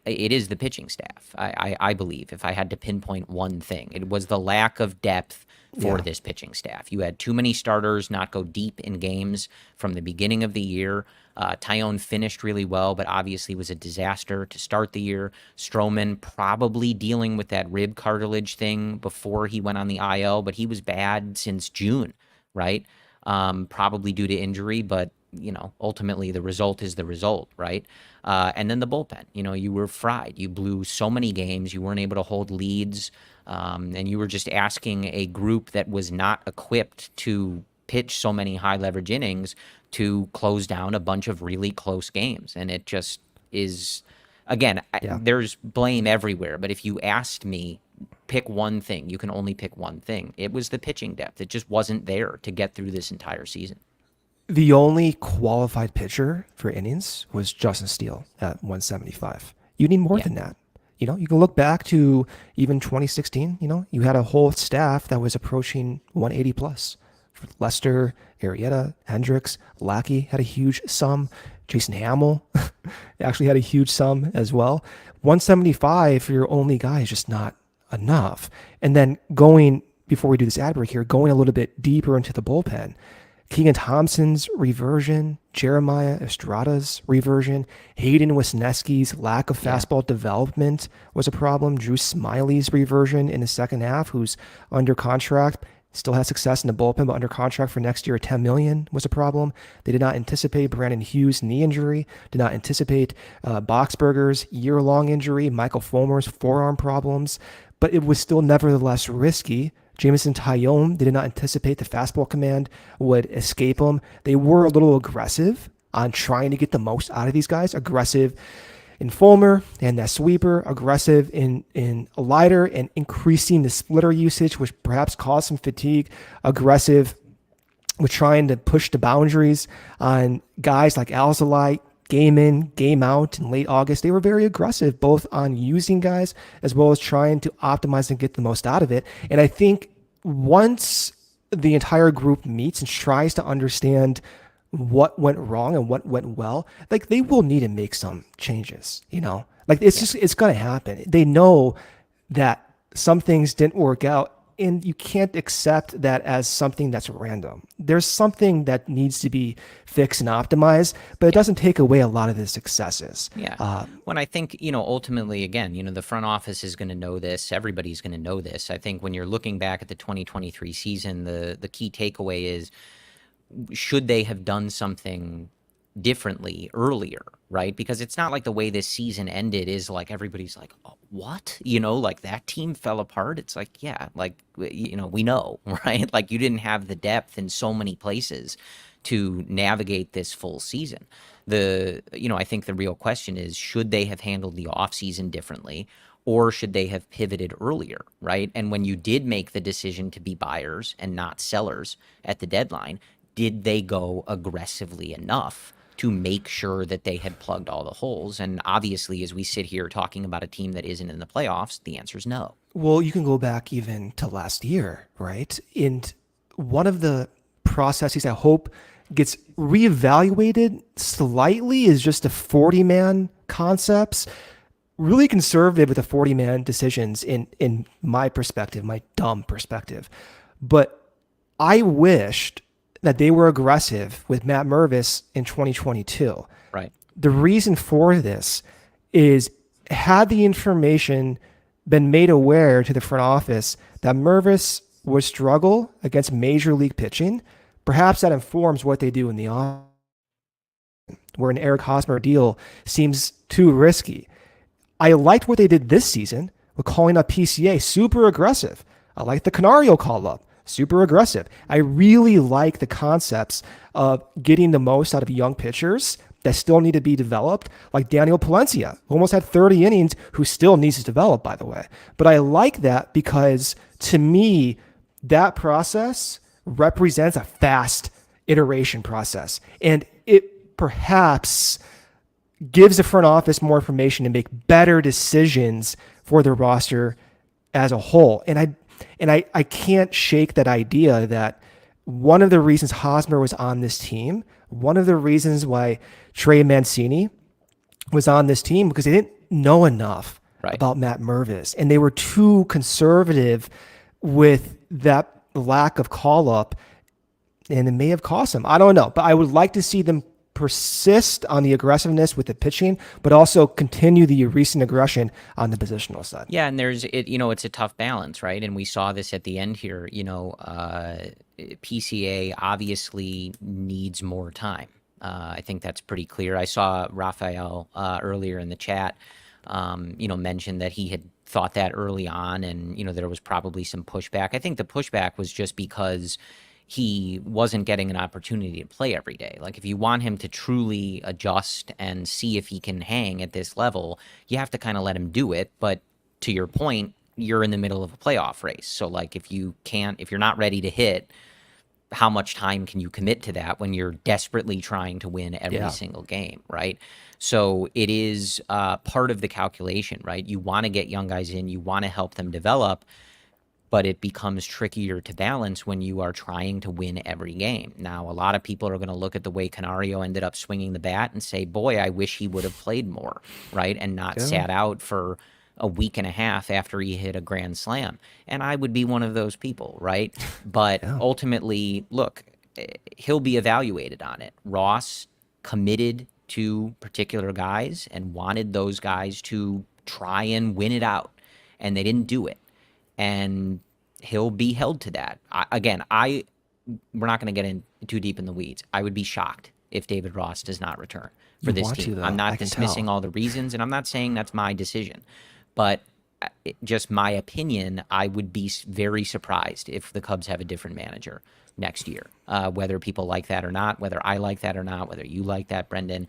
It is the pitching staff. I believe, if I had to pinpoint one thing, it was the lack of depth for this pitching staff. You had too many starters not go deep in games from the beginning of the year. Tyone finished really well, but obviously was a disaster to start the year. Stroman probably dealing with that rib cartilage thing before he went on the IL, but he was bad since June, right? Probably due to injury, but ultimately the result is the result, right? And then the bullpen, you were fried. You blew so many games. You weren't able to hold leads. And you were just asking a group that was not equipped to pitch so many high leverage innings to close down a bunch of really close games. And it just is, again, there's blame everywhere. But if you asked me, pick one thing, you can only pick one thing. It was the pitching depth. It just wasn't there to get through this entire season. The only qualified pitcher for innings was Justin Steele at 175. You need more than that. You can look back to even 2016. You had a whole staff that was approaching 180 plus. Lester, Arrieta, Hendricks, Lackey had a huge sum. Jason Hamill actually had a huge sum as well. 175 for your only guy is just not enough. And then before we do this ad break here, going a little bit deeper into the bullpen, Keegan Thompson's reversion, Jeremiah Estrada's reversion, Hayden Wisniewski's lack of fastball development was a problem. Drew Smiley's reversion in the second half, who's under contract, still has success in the bullpen, but under contract for next year at $10 million was a problem. They did not anticipate Brandon Hughes' knee injury, did not anticipate Boxberger's year-long injury, Michael Fulmer's forearm problems, but it was still nevertheless risky. Jameson Tyone, they did not anticipate the fastball command would escape him. They were a little aggressive on trying to get the most out of these guys. Aggressive in Fulmer and that sweeper. Aggressive in Leiter and increasing the splitter usage, which perhaps caused some fatigue. Aggressive with trying to push the boundaries on guys like ALLCITY, game in, game out in late August. They were very aggressive, both on using guys as well as trying to optimize and get the most out of it. And I think once the entire group meets and tries to understand what went wrong and what went well, like they will need to make some changes, it's going to happen. They know that some things didn't work out And you can't accept that as something that's random. There's something that needs to be fixed and optimized, but it doesn't take away a lot of the successes. Yeah. When I think, ultimately, again, the front office is going to know this. Everybody's going to know this. I think when you're looking back at the 2023 season, the key takeaway is, should they have done something differently earlier, right? Because it's not like the way this season ended is like everybody's like, oh, what? Like that team fell apart. It's like, yeah, like, we know, right? Like you didn't have the depth in so many places to navigate this full season. I think the real question is, should they have handled the offseason differently, or should they have pivoted earlier, right? And when you did make the decision to be buyers and not sellers at the deadline, did they go aggressively enough to make sure that they had plugged all the holes? And obviously, as we sit here talking about a team that isn't in the playoffs, the answer is no. Well, you can go back even to last year, right? And one of the processes I hope gets reevaluated slightly is just the 40-man concepts. Really conservative with the 40-man decisions in my perspective, my dumb perspective. But I wished that they were aggressive with Matt Mervis in 2022. Right. The reason for this is, had the information been made aware to the front office that Mervis would struggle against major league pitching, perhaps that informs what they do in the off, where an Eric Hosmer deal seems too risky. I liked what they did this season with calling up PCA, super aggressive. I like the Canario call up, super aggressive. I really like the concepts of getting the most out of young pitchers that still need to be developed, like Daniel Palencia, who almost had 30 innings, who still needs to develop, by the way. But I like that because, to me, that process represents a fast iteration process. And it perhaps gives the front office more information to make better decisions for the roster as a whole. And I can't shake that idea that one of the reasons Hosmer was on this team, one of the reasons why Trey Mancini was on this team, because they didn't know enough about Matt Mervis, and they were too conservative with that lack of call up, and it may have cost them. I don't know, but I would like to see them persist on the aggressiveness with the pitching, but also continue the recent aggression on the positional side. Yeah, and it's a tough balance, right? And we saw this at the end here. PCA obviously needs more time. I think that's pretty clear. I saw Rafael earlier in the chat, mention that he had thought that early on, and there was probably some pushback. I think the pushback was just because he wasn't getting an opportunity to play every day. Like, if you want him to truly adjust and see if he can hang at this level, you have to kind of let him do it. But to your point, you're in the middle of a playoff race. So, like, if you're not ready to hit, how much time can you commit to that when you're desperately trying to win every single game, right? So it is part of the calculation, right? You want to get young guys in, you want to help them develop, but it becomes trickier to balance when you are trying to win every game. Now, a lot of people are going to look at the way Canario ended up swinging the bat and say, boy, I wish he would have played more, right? And not sat out for a week and a half after he hit a grand slam. And I would be one of those people, right? But ultimately, look, he'll be evaluated on it. Ross committed to particular guys and wanted those guys to try and win it out, and they didn't do it. And he'll be held to that. We're not going to get in too deep in the weeds. I would be shocked if David Ross does not return for this team. I'm not dismissing all the reasons, and I'm not saying that's my decision. But just my opinion, I would be very surprised if the Cubs have a different manager next year. Whether people like that or not, whether I like that or not, whether you like that, Brendan,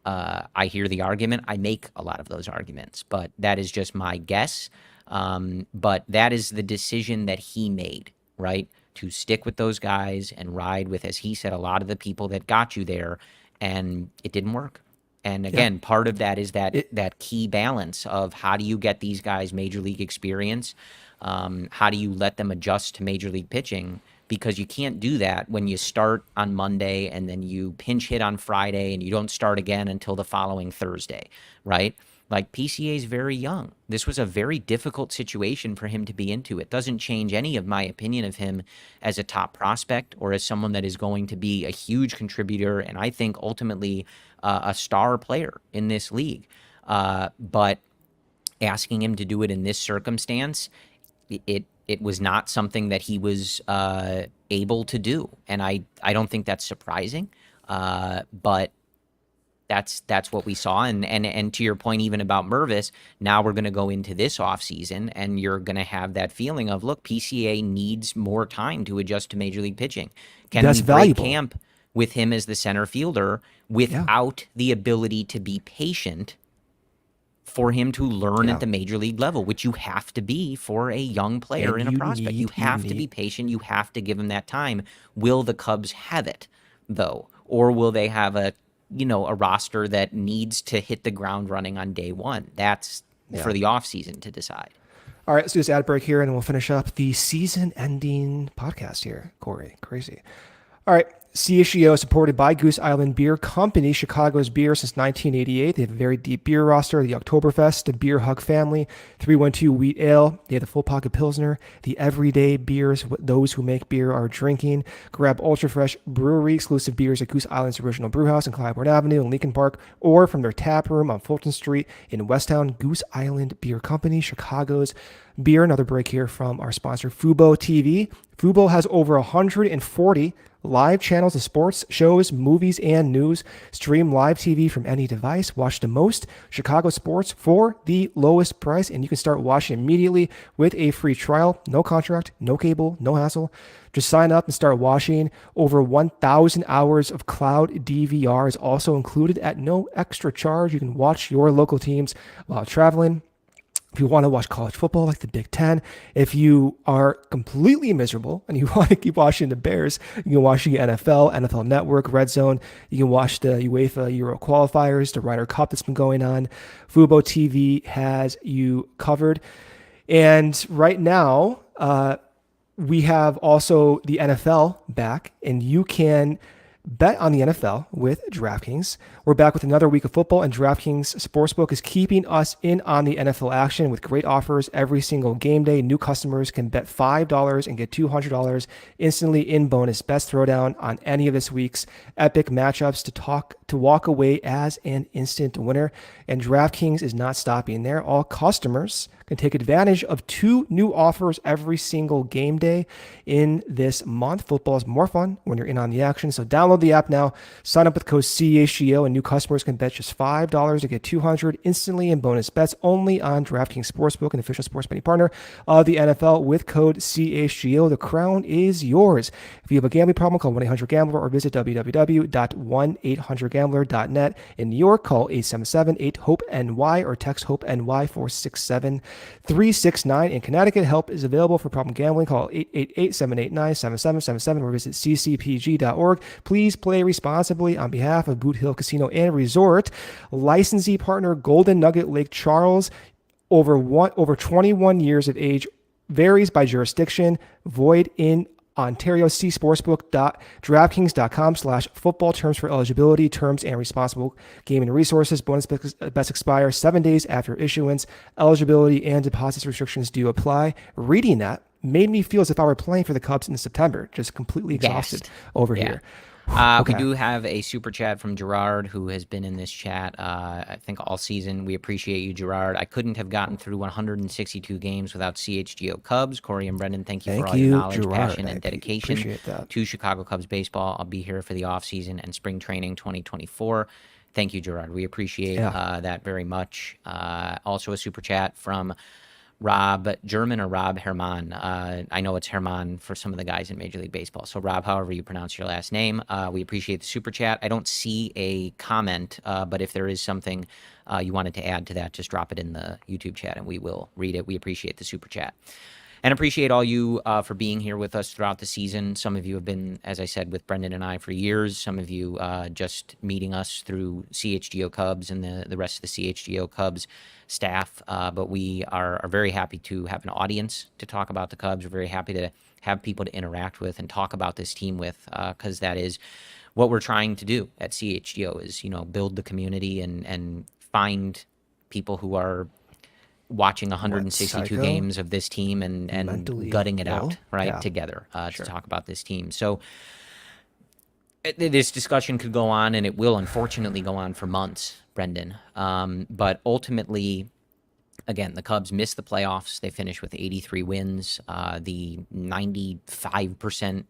I hear the argument. I make a lot of those arguments, but that is just my guess. But that is the decision that he made, right? To stick with those guys and ride with, as he said, a lot of the people that got you there, and it didn't work. And again, part of that is that key balance of how do you get these guys major league experience? How do you let them adjust to major league pitching? Because you can't do that when you start on Monday and then you pinch hit on Friday and you don't start again until the following Thursday, right? Like, PCA is very young. This was a very difficult situation for him to be into. It doesn't change any of my opinion of him as a top prospect or as someone that is going to be a huge contributor and I think ultimately a star player in this league. But asking him to do it in this circumstance, it was not something that he was able to do, and I don't think that's surprising. But that's what we saw, and to your point, even about Mervis, now we're going to go into this offseason, and you're going to have that feeling of, look, PCA needs more time to adjust to Major League pitching. Can That's we break valuable. camp with him as the center fielder without the ability to be patient for him to learn at the major league level, which you have to be for a young player and a prospect. You have to be patient. You have to give him that time. Will the Cubs have it, though? Or will they have a roster that needs to hit the ground running on day one? That's for the offseason to decide. All right, let's do this ad break here, and we'll finish up the season-ending podcast here. Corey, crazy. All right, CHGO is supported by Goose Island Beer Company, Chicago's beer since 1988. They have a very deep beer roster, the Oktoberfest, the Beer Hug family, 312 Wheat Ale. They have the Full Pocket Pilsner, the everyday beers those who make beer are drinking. Grab Ultra Fresh Brewery exclusive beers at Goose Island's original brewhouse in Clybourne Avenue in Lincoln Park, or from their tap room on Fulton Street in Westtown. Goose Island Beer Company, Chicago's beer. Another break here from our sponsor, Fubo TV. Fubo has over 140 live channels of sports, shows, movies, and news. Stream live TV from any device. Watch the most Chicago sports for the lowest price, and you can start watching immediately with a free trial. No contract, no cable, no hassle. Just sign up and start watching. Over 1,000 hours of cloud DVR is also included at no extra charge. You can watch your local teams while traveling. If you want to watch college football like the Big Ten, if you are completely miserable and you want to keep watching the Bears, you can watch the NFL, NFL Network, Red Zone. You can watch the UEFA Euro qualifiers, the Ryder Cup that's been going on. Fubo TV has you covered. And right now, we have also the NFL back, and you can bet on the NFL with DraftKings. We're back with another week of football, and DraftKings Sportsbook is keeping us in on the NFL action with great offers every single game day. New customers can bet $5 and get $200 instantly in bonus best throwdown on any of this week's epic matchups to walk away as an instant winner. And DraftKings is not stopping there. All customers can take advantage of 2 new offers every single game day in this month. Football is more fun when you're in on the action. So download the app now, sign up with code CHGO, and new customers can bet just $5 to get $200 instantly in bonus bets only on DraftKings Sportsbook, an official sports betting partner of the NFL with code CHGO. The crown is yours. If you have a gambling problem, call 1-800-GAMBLER or visit www.1800gambler.net. In New York, call 877-8-HOPE-NY or text HOPE-NY 467-369. In Connecticut, help is available for problem gambling. Call 888-789-7777 or visit ccpg.org. Please play responsibly on behalf of Boot Hill Casino and Resort. Licensee partner Golden Nugget Lake Charles. Over 21 years of age. Varies by jurisdiction. Void in Ontario. See sportsbook.draftkings.com/football terms for eligibility, terms, and responsible gaming resources. Bonus bets expire 7 days after issuance. Eligibility and deposits restrictions do apply. Reading that made me feel as if I were playing for the Cubs in September, just completely exhausted over here. We do have a super chat from Gerard, who has been in this chat, I think, all season. We appreciate you, Gerard. I couldn't have gotten through 162 games without CHGO Cubs. Corey and Brendan, thank you for all your knowledge, Gerard. passion, and dedication to Chicago Cubs baseball. I'll be here for the offseason and spring training 2024. Thank you, Gerard. We appreciate that very much. Also a super chat from Rob German or Rob Herman. I know it's Herman for some of the guys in Major League Baseball. So Rob, however you pronounce your last name, we appreciate the super chat. I don't see a comment, but if there is something you wanted to add to that, just drop it in the YouTube chat and we will read it. We appreciate the super chat. And appreciate all you for being here with us throughout the season. Some of you have been, as I said, with Brendan and I for years. Some of you just meeting us through CHGO Cubs and the rest of the CHGO Cubs staff. But we are very happy to have an audience to talk about the Cubs. We're very happy to have people to interact with and talk about this team with, because that is what we're trying to do at CHGO is, build the community and find people who are watching 162 psycho? games of this team and Mentally gutting it ill? out, right, Yeah. together to Sure. talk about this team. So this discussion could go on, and it will unfortunately go on for months, Brendan. But ultimately, again, the Cubs missed the playoffs. They finished with 83 wins. The 95%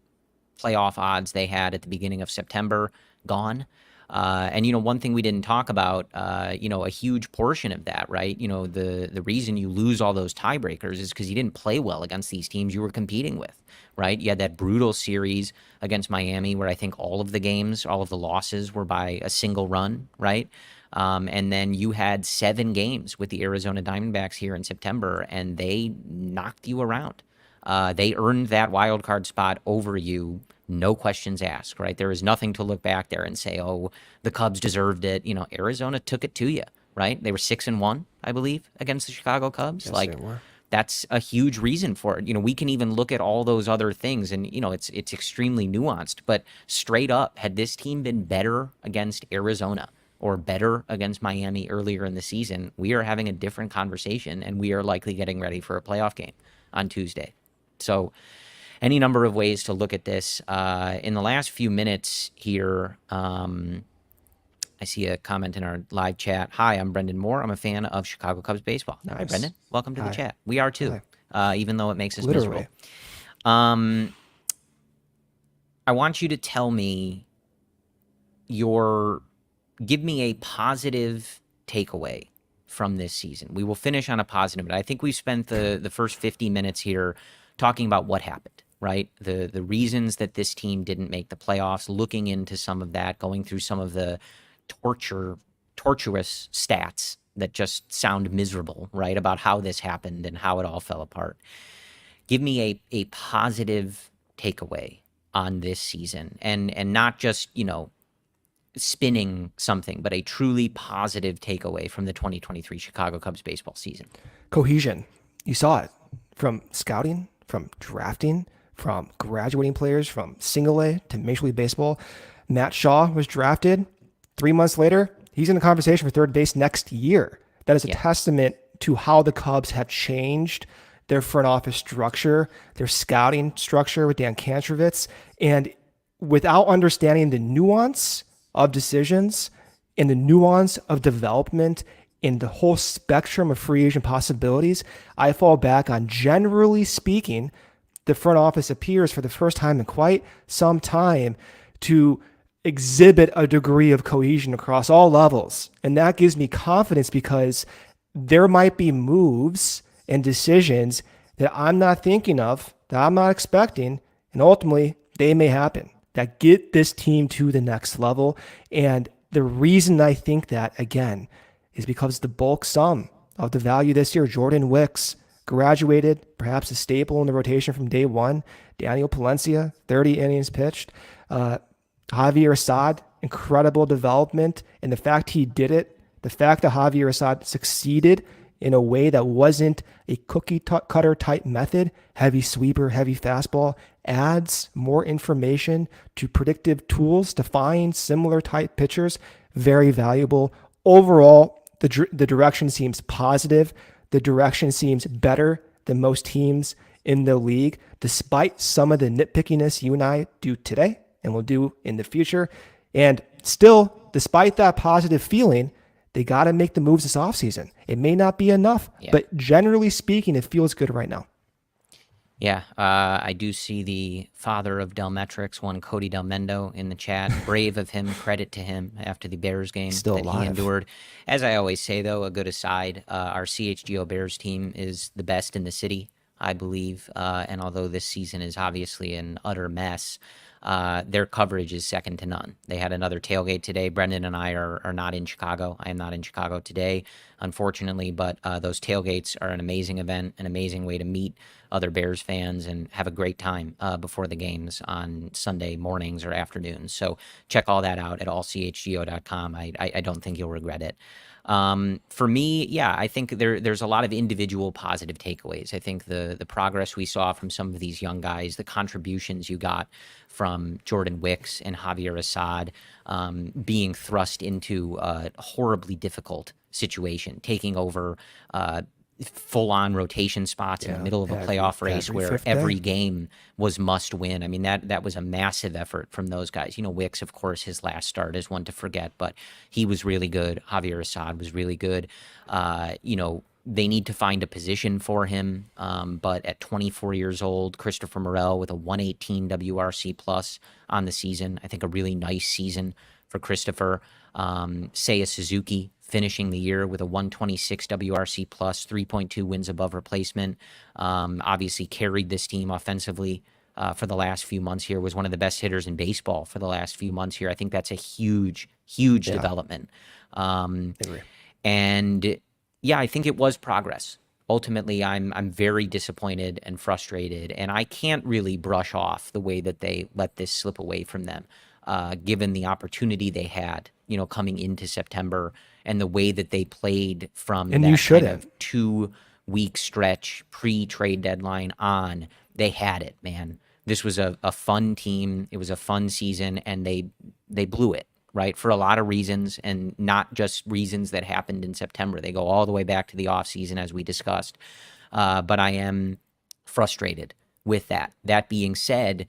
playoff odds they had at the beginning of September, gone. And, one thing we didn't talk about, a huge portion of that, right? The reason you lose all those tiebreakers is because you didn't play well against these teams you were competing with, right? You had that brutal series against Miami where I think all of the losses were by a single run, right? And then you had 7 games with the Arizona Diamondbacks here in September, and they knocked you around. They earned that wild card spot over you, no questions asked, right? There is nothing to look back there and say, oh, the Cubs deserved it. Arizona took it to you, right? They were 6-1, I believe, against the Chicago Cubs. Yes, like, they were. that's a huge reason for it. We can even look at all those other things, and it's extremely nuanced. But straight up, had this team been better against Arizona or better against Miami earlier in the season, we are having a different conversation, and we are likely getting ready for a playoff game on Tuesday. So any number of ways to look at this. In the last few minutes here, I see a comment in our live chat. Hi, I'm Brendan Moore. I'm a fan of Chicago Cubs baseball. Nice. Hi, Brendan. Welcome to Hi. the chat. We are too, even though it makes us Literally. miserable. I want you to tell me give me a positive takeaway from this season. We will finish on a positive, but I think we've spent the first 50 minutes here talking about what happened, right? The reasons that this team didn't make the playoffs, looking into some of that, going through some of the tortuous stats that just sound miserable, right? About how this happened and how it all fell apart. Give me a positive takeaway on this season, and not just, spinning something, but a truly positive takeaway from the 2023 Chicago Cubs baseball season. Cohesion. You saw it from scouting, from drafting, from graduating players, from single A to Major League Baseball. Matt Shaw was drafted. 3 months later, he's in the conversation for third base next year. That is a testament to how the Cubs have changed their front office structure, their scouting structure with Dan Kantrovitz. And without understanding the nuance of decisions and the nuance of development in the whole spectrum of free agent possibilities, I fall back on, generally speaking, the front office appears for the first time in quite some time to exhibit a degree of cohesion across all levels. And that gives me confidence because there might be moves and decisions that I'm not thinking of, that I'm not expecting, and ultimately they may happen that get this team to the next level. And the reason I think that, again, is because the bulk sum of the value this year. Jordan Wicks graduated, perhaps a staple in the rotation from day one. Daniel Palencia, 30 innings pitched. Javier Assad, incredible development. And the fact he did it, the fact that Javier Assad succeeded in a way that wasn't a cookie cutter type method, heavy sweeper, heavy fastball, adds more information to predictive tools to find similar type pitchers. Very valuable. Overall, the direction seems positive. The direction seems better than most teams in the league, despite some of the nitpickiness you and I do today and will do in the future. And still, despite that positive feeling, they got to make the moves this offseason. It may not be enough, but generally speaking, it feels good right now. Yeah, I do see the father of Delmetrics, one Cody Delmendo, in the chat. Brave of him, credit to him after the Bears game Still that alive. he endured. As I always say, though, a good aside, our CHGO Bears team is the best in the city, I believe. And although this season is obviously an utter mess, their coverage is second to none. They had another tailgate today. Brendan and I are not in Chicago. I am not in Chicago today, unfortunately, but those tailgates are an amazing event, an amazing way to meet other Bears fans and have a great time before the games on Sunday mornings or afternoons. So check all that out at allchgo.com. I don't think you'll regret it. For me, yeah, I think there's a lot of individual positive takeaways. I think the progress we saw from some of these young guys, the contributions you got from Jordan Wicks and Javier Assad being thrust into a horribly difficult situation, taking over full-on rotation spots in the middle of a playoff race where every game was must win. I mean, that was a massive effort from those guys. Wicks, of course, his last start is one to forget, but he was really good. Javier Assad was really good. They need to find a position for him, but at 24 years old, Christopher Morel with a 118 WRC plus on the season. I think a really nice season for Christopher. Seiya Suzuki finishing the year with a 126 WRC plus, 3.2 wins above replacement. Obviously carried this team offensively for the last few months here, was one of the best hitters in baseball for the last few months here. I think that's a huge development. Agree. And yeah, I think it was progress. Ultimately, I'm very disappointed and frustrated, and I can't really brush off the way that they let this slip away from them, given the opportunity they had, coming into September, and the way that they played from And that you kind of shouldn't. 2-week stretch pre-trade deadline on. They had it, man. This was a fun team. It was a fun season, and they blew it, right? For a lot of reasons, and not just reasons that happened in September. They go all the way back to the offseason, as we discussed. But I am frustrated with that. That being said,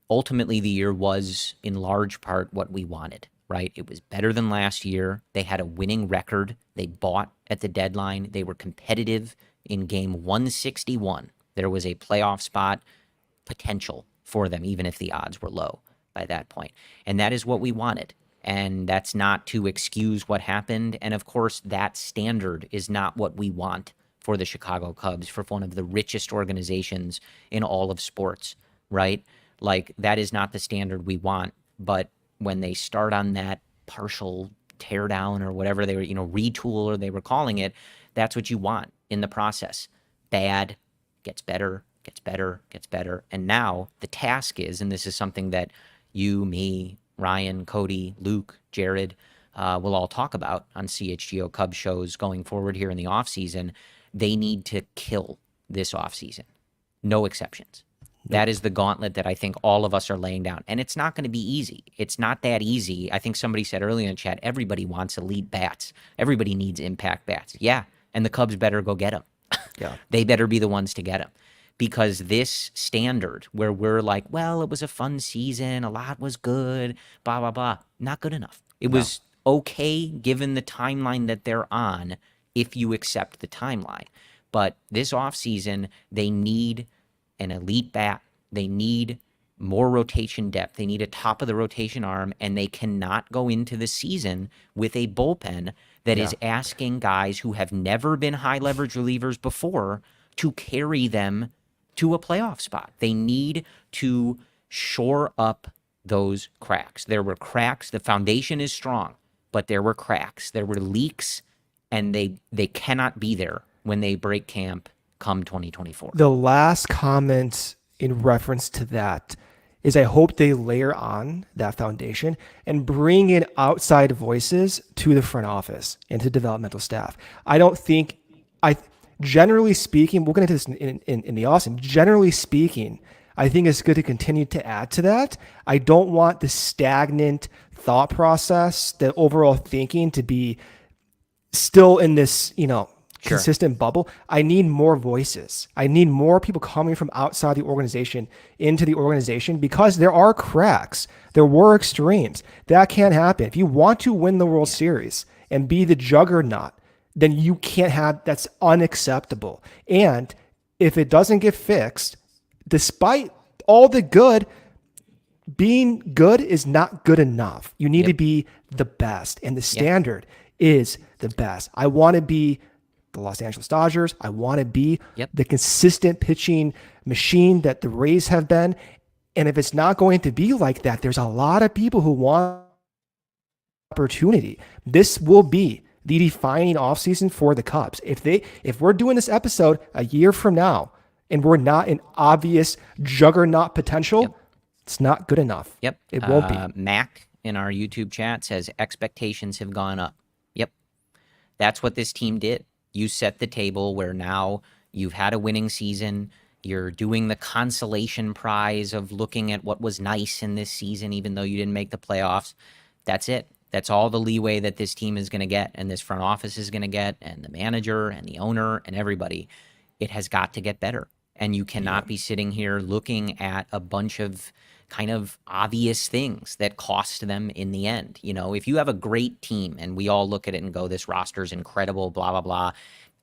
ultimately the year was in large part what we wanted, right? It was better than last year. They had a winning record. They bought at the deadline. They were competitive in game 161. There was a playoff spot potential for them, even if the odds were low by that point. And that is what we wanted. And that's not to excuse what happened. And of course, that standard is not what we want for the Chicago Cubs, for one of the richest organizations in all of sports, right? Like, that is not the standard we want. But when they start on that partial teardown or whatever they were, retool or they were calling it, that's what you want in the process. Bad gets better, gets better, gets better. And now the task is, and this is something that you, me, Ryan, Cody, Luke, Jared will all talk about on CHGO Cubs shows going forward here in the offseason. They need to kill this offseason. No exceptions. That is the gauntlet that I think all of us are laying down. And it's not going to be easy. It's not that easy. I think somebody said earlier in chat, everybody wants elite bats. Everybody needs impact bats. Yeah, and the Cubs better go get them. Yeah. They better be the ones to get them. Because this standard where we're like, well, it was a fun season, a lot was good, blah, blah, blah, not good enough. It was okay given the timeline that they're on if you accept the timeline. But this offseason, they need an elite bat. They need more rotation depth. They need a top of the rotation arm, and they cannot go into the season with a bullpen that is asking guys who have never been high leverage relievers before to carry them to a playoff spot. They need to shore up those cracks. There were cracks. The foundation is strong, but there were cracks. There were leaks, and they cannot be there when they break camp come 2024. The last comment in reference to that is I hope they layer on that foundation and bring in outside voices to the front office and to developmental staff. I don't think, generally speaking, we'll get into this in the awesome. Generally speaking, I think it's good to continue to add to that. I don't want the stagnant thought process, the overall thinking to be still in this, consistent bubble. I need more voices. I need more people coming from outside the organization into the organization, because there are cracks. There were extremes. That can't happen. If you want to win the World Series and be the juggernaut, then you can't have, that's unacceptable. And if it doesn't get fixed, despite all the good, being good is not good enough. You need to be the best, and the standard is the best. I want to be the Los Angeles Dodgers. I want to be the consistent pitching machine that the Rays have been. And if it's not going to be like that, there's a lot of people who want opportunity. This will be the defining offseason for the Cubs. If we're doing this episode a year from now and we're not an obvious juggernaut potential, it's not good enough. It won't be. Mac in our YouTube chat says expectations have gone up. That's what this team did. You set the table where now you've had a winning season. You're doing the consolation prize of looking at what was nice in this season, even though you didn't make the playoffs. That's it. That's all the leeway that this team is going to get and this front office is going to get and the manager and the owner and everybody. It has got to get better. And you cannot be sitting here looking at a bunch of kind of obvious things that cost them in the end. You know, if you have a great team and we all look at it and go, this roster is incredible, blah, blah, blah,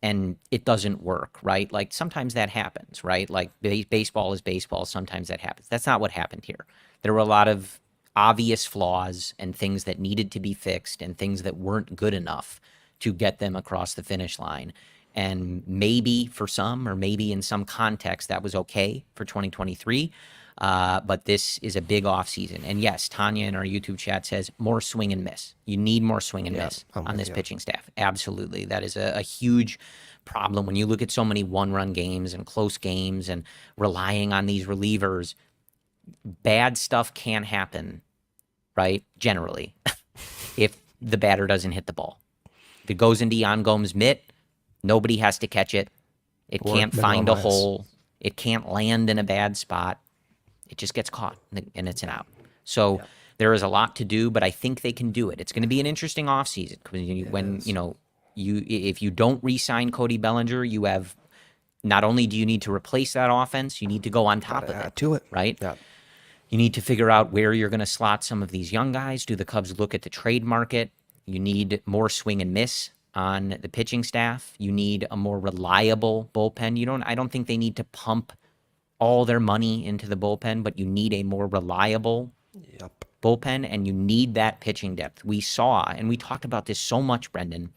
and it doesn't work, right? Like sometimes that happens, right? Like baseball is baseball. Sometimes that happens. That's not what happened here. There were a lot of obvious flaws and things that needed to be fixed and things that weren't good enough to get them across the finish line. And maybe for some, or maybe in some context, that was okay for 2023. But this is a big offseason. And yes, Tanya in our YouTube chat says more swing and miss. You need more swing and miss on this pitching staff. Absolutely. That is a huge problem when you look at so many one-run games and close games and relying on these relievers. Bad stuff can happen, right? Generally, if the batter doesn't hit the ball. If it goes into Yan Gomes' mitt, nobody has to catch it. It can't find a hole. It can't land in a bad spot. It just gets caught and it's an out. So there is a lot to do, but I think they can do it. It's going to be an interesting offseason when if you don't re-sign Cody Bellinger, you have not only do you need to replace that offense, you need to go on top of it. To it, right? Yeah. You need to figure out where you're going to slot some of these young guys. Do the Cubs look at the trade market? You need more swing and miss on the pitching staff. You need a more reliable bullpen. I don't think they need to pump all their money into the bullpen, but you need a more reliable bullpen, and you need that pitching depth. We saw, and we talked about this so much, Brendan,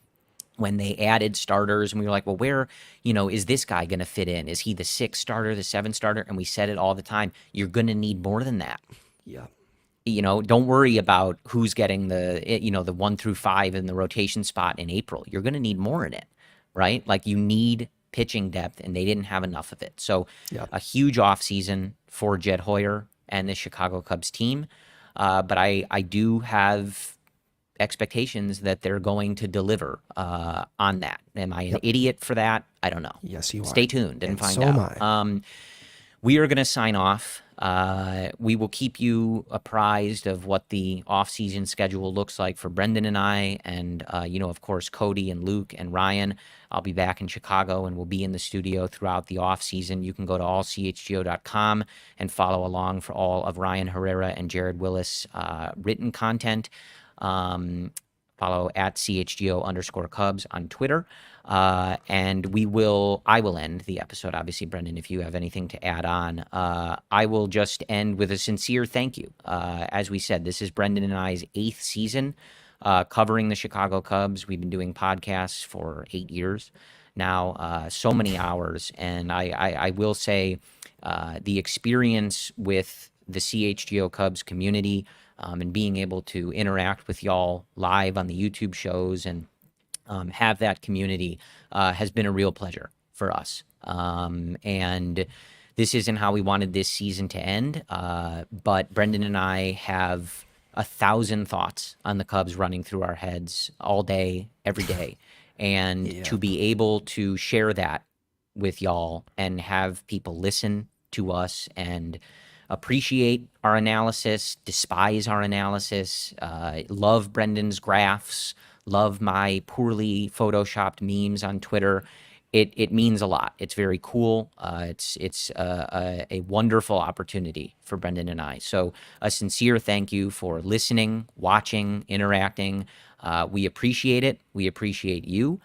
when they added starters, and we were like, well, where, is this guy going to fit in? Is he the 6th starter, the 7th starter? And we said it all the time. You're going to need more than that. Yeah. Don't worry about who's getting the 1 through 5 in the rotation spot in April. You're going to need more in it, right? Like you need pitching depth, and they didn't have enough of it. So a huge offseason for Jed Hoyer and the Chicago Cubs team. But I do have expectations that they're going to deliver on that. Am I an idiot for that? I don't know. Yes, you are. Stay tuned and find so out. Am I. We are going to sign off. We will keep you apprised of what the off-season schedule looks like for Brendan and I, and of course, Cody and Luke and Ryan. I'll be back in Chicago, and we'll be in the studio throughout the off-season. You can go to allchgo.com and follow along for all of Ryan Herrera and Jared Willis written content. Follow at CHGO_Cubs on Twitter. And I will end the episode, obviously, Brendan, if you have anything to add on. I will just end with a sincere thank you. As we said, this is Brendan and I's 8th season covering the Chicago Cubs. We've been doing podcasts for 8 years now, so many hours. And I will say the experience with the CHGO Cubs community and being able to interact with y'all live on the YouTube shows and have that community has been a real pleasure for us. And this isn't how we wanted this season to end, but Brendan and I have 1,000 thoughts on the Cubs running through our heads all day, every day. And to be able to share that with y'all and have people listen to us and appreciate our analysis, despise our analysis, love Brendan's graphs, love my poorly photoshopped memes on Twitter. It means a lot. It's very cool. It's a wonderful opportunity for Brendan and I. So a sincere thank you for listening, watching, interacting. We appreciate it. We appreciate you.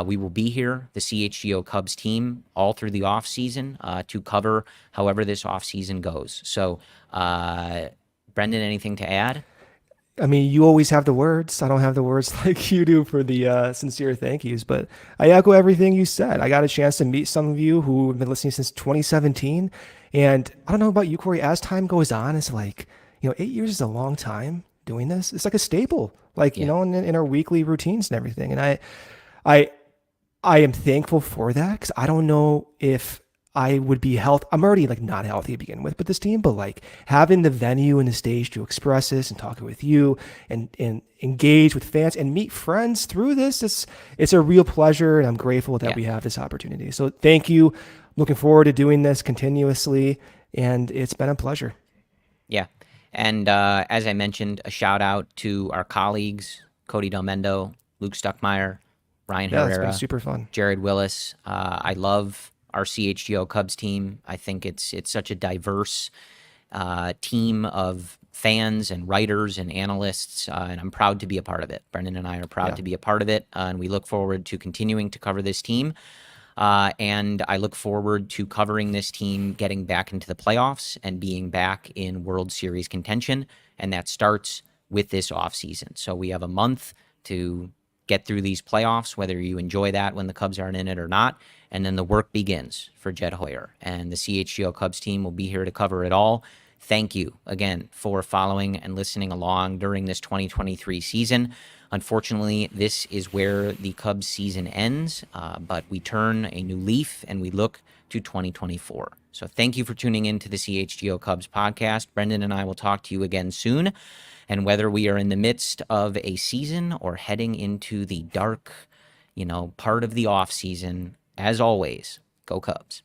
We will be here, the CHGO Cubs team, all through the offseason to cover however this offseason goes. So, Brendan, anything to add? I mean, you always have the words. I don't have the words like you do for the sincere thank yous, but I echo everything you said. I got a chance to meet some of you who have been listening since 2017. And I don't know about you, Corey, as time goes on, it's like, 8 years is a long time doing this. It's like a staple, in our weekly routines and everything. And I am thankful for that because I don't know if I would be healthy. I'm already not healthy to begin with, but this team, but having the venue and the stage to express this and talking with you and engage with fans and meet friends through this, it's a real pleasure. And I'm grateful that we have this opportunity. So thank you. Looking forward to doing this continuously. And it's been a pleasure. Yeah. And as I mentioned, a shout out to our colleagues, Cody Delmendo, Luke Stuckmeyer, Ryan Yeah, it's been Herrera, super fun. Jared Willis. I love our CHGO Cubs team. I think it's such a diverse team of fans and writers and analysts, and I'm proud to be a part of it. Brendan and I are proud Yeah. to be a part of it, and we look forward to continuing to cover this team. And I look forward to covering this team getting back into the playoffs and being back in World Series contention. And that starts with this offseason. So we have a month to get through these playoffs, whether you enjoy that when the Cubs aren't in it or not. And then the work begins for Jed Hoyer. And the CHGO Cubs team will be here to cover it all. Thank you again for following and listening along during this 2023 season. Unfortunately, this is where the Cubs season ends, but we turn a new leaf and we look to 2024. So thank you for tuning in to the CHGO Cubs podcast. Brendan and I will talk to you again soon. And whether we are in the midst of a season or heading into the dark, part of the off season, as always, go Cubs.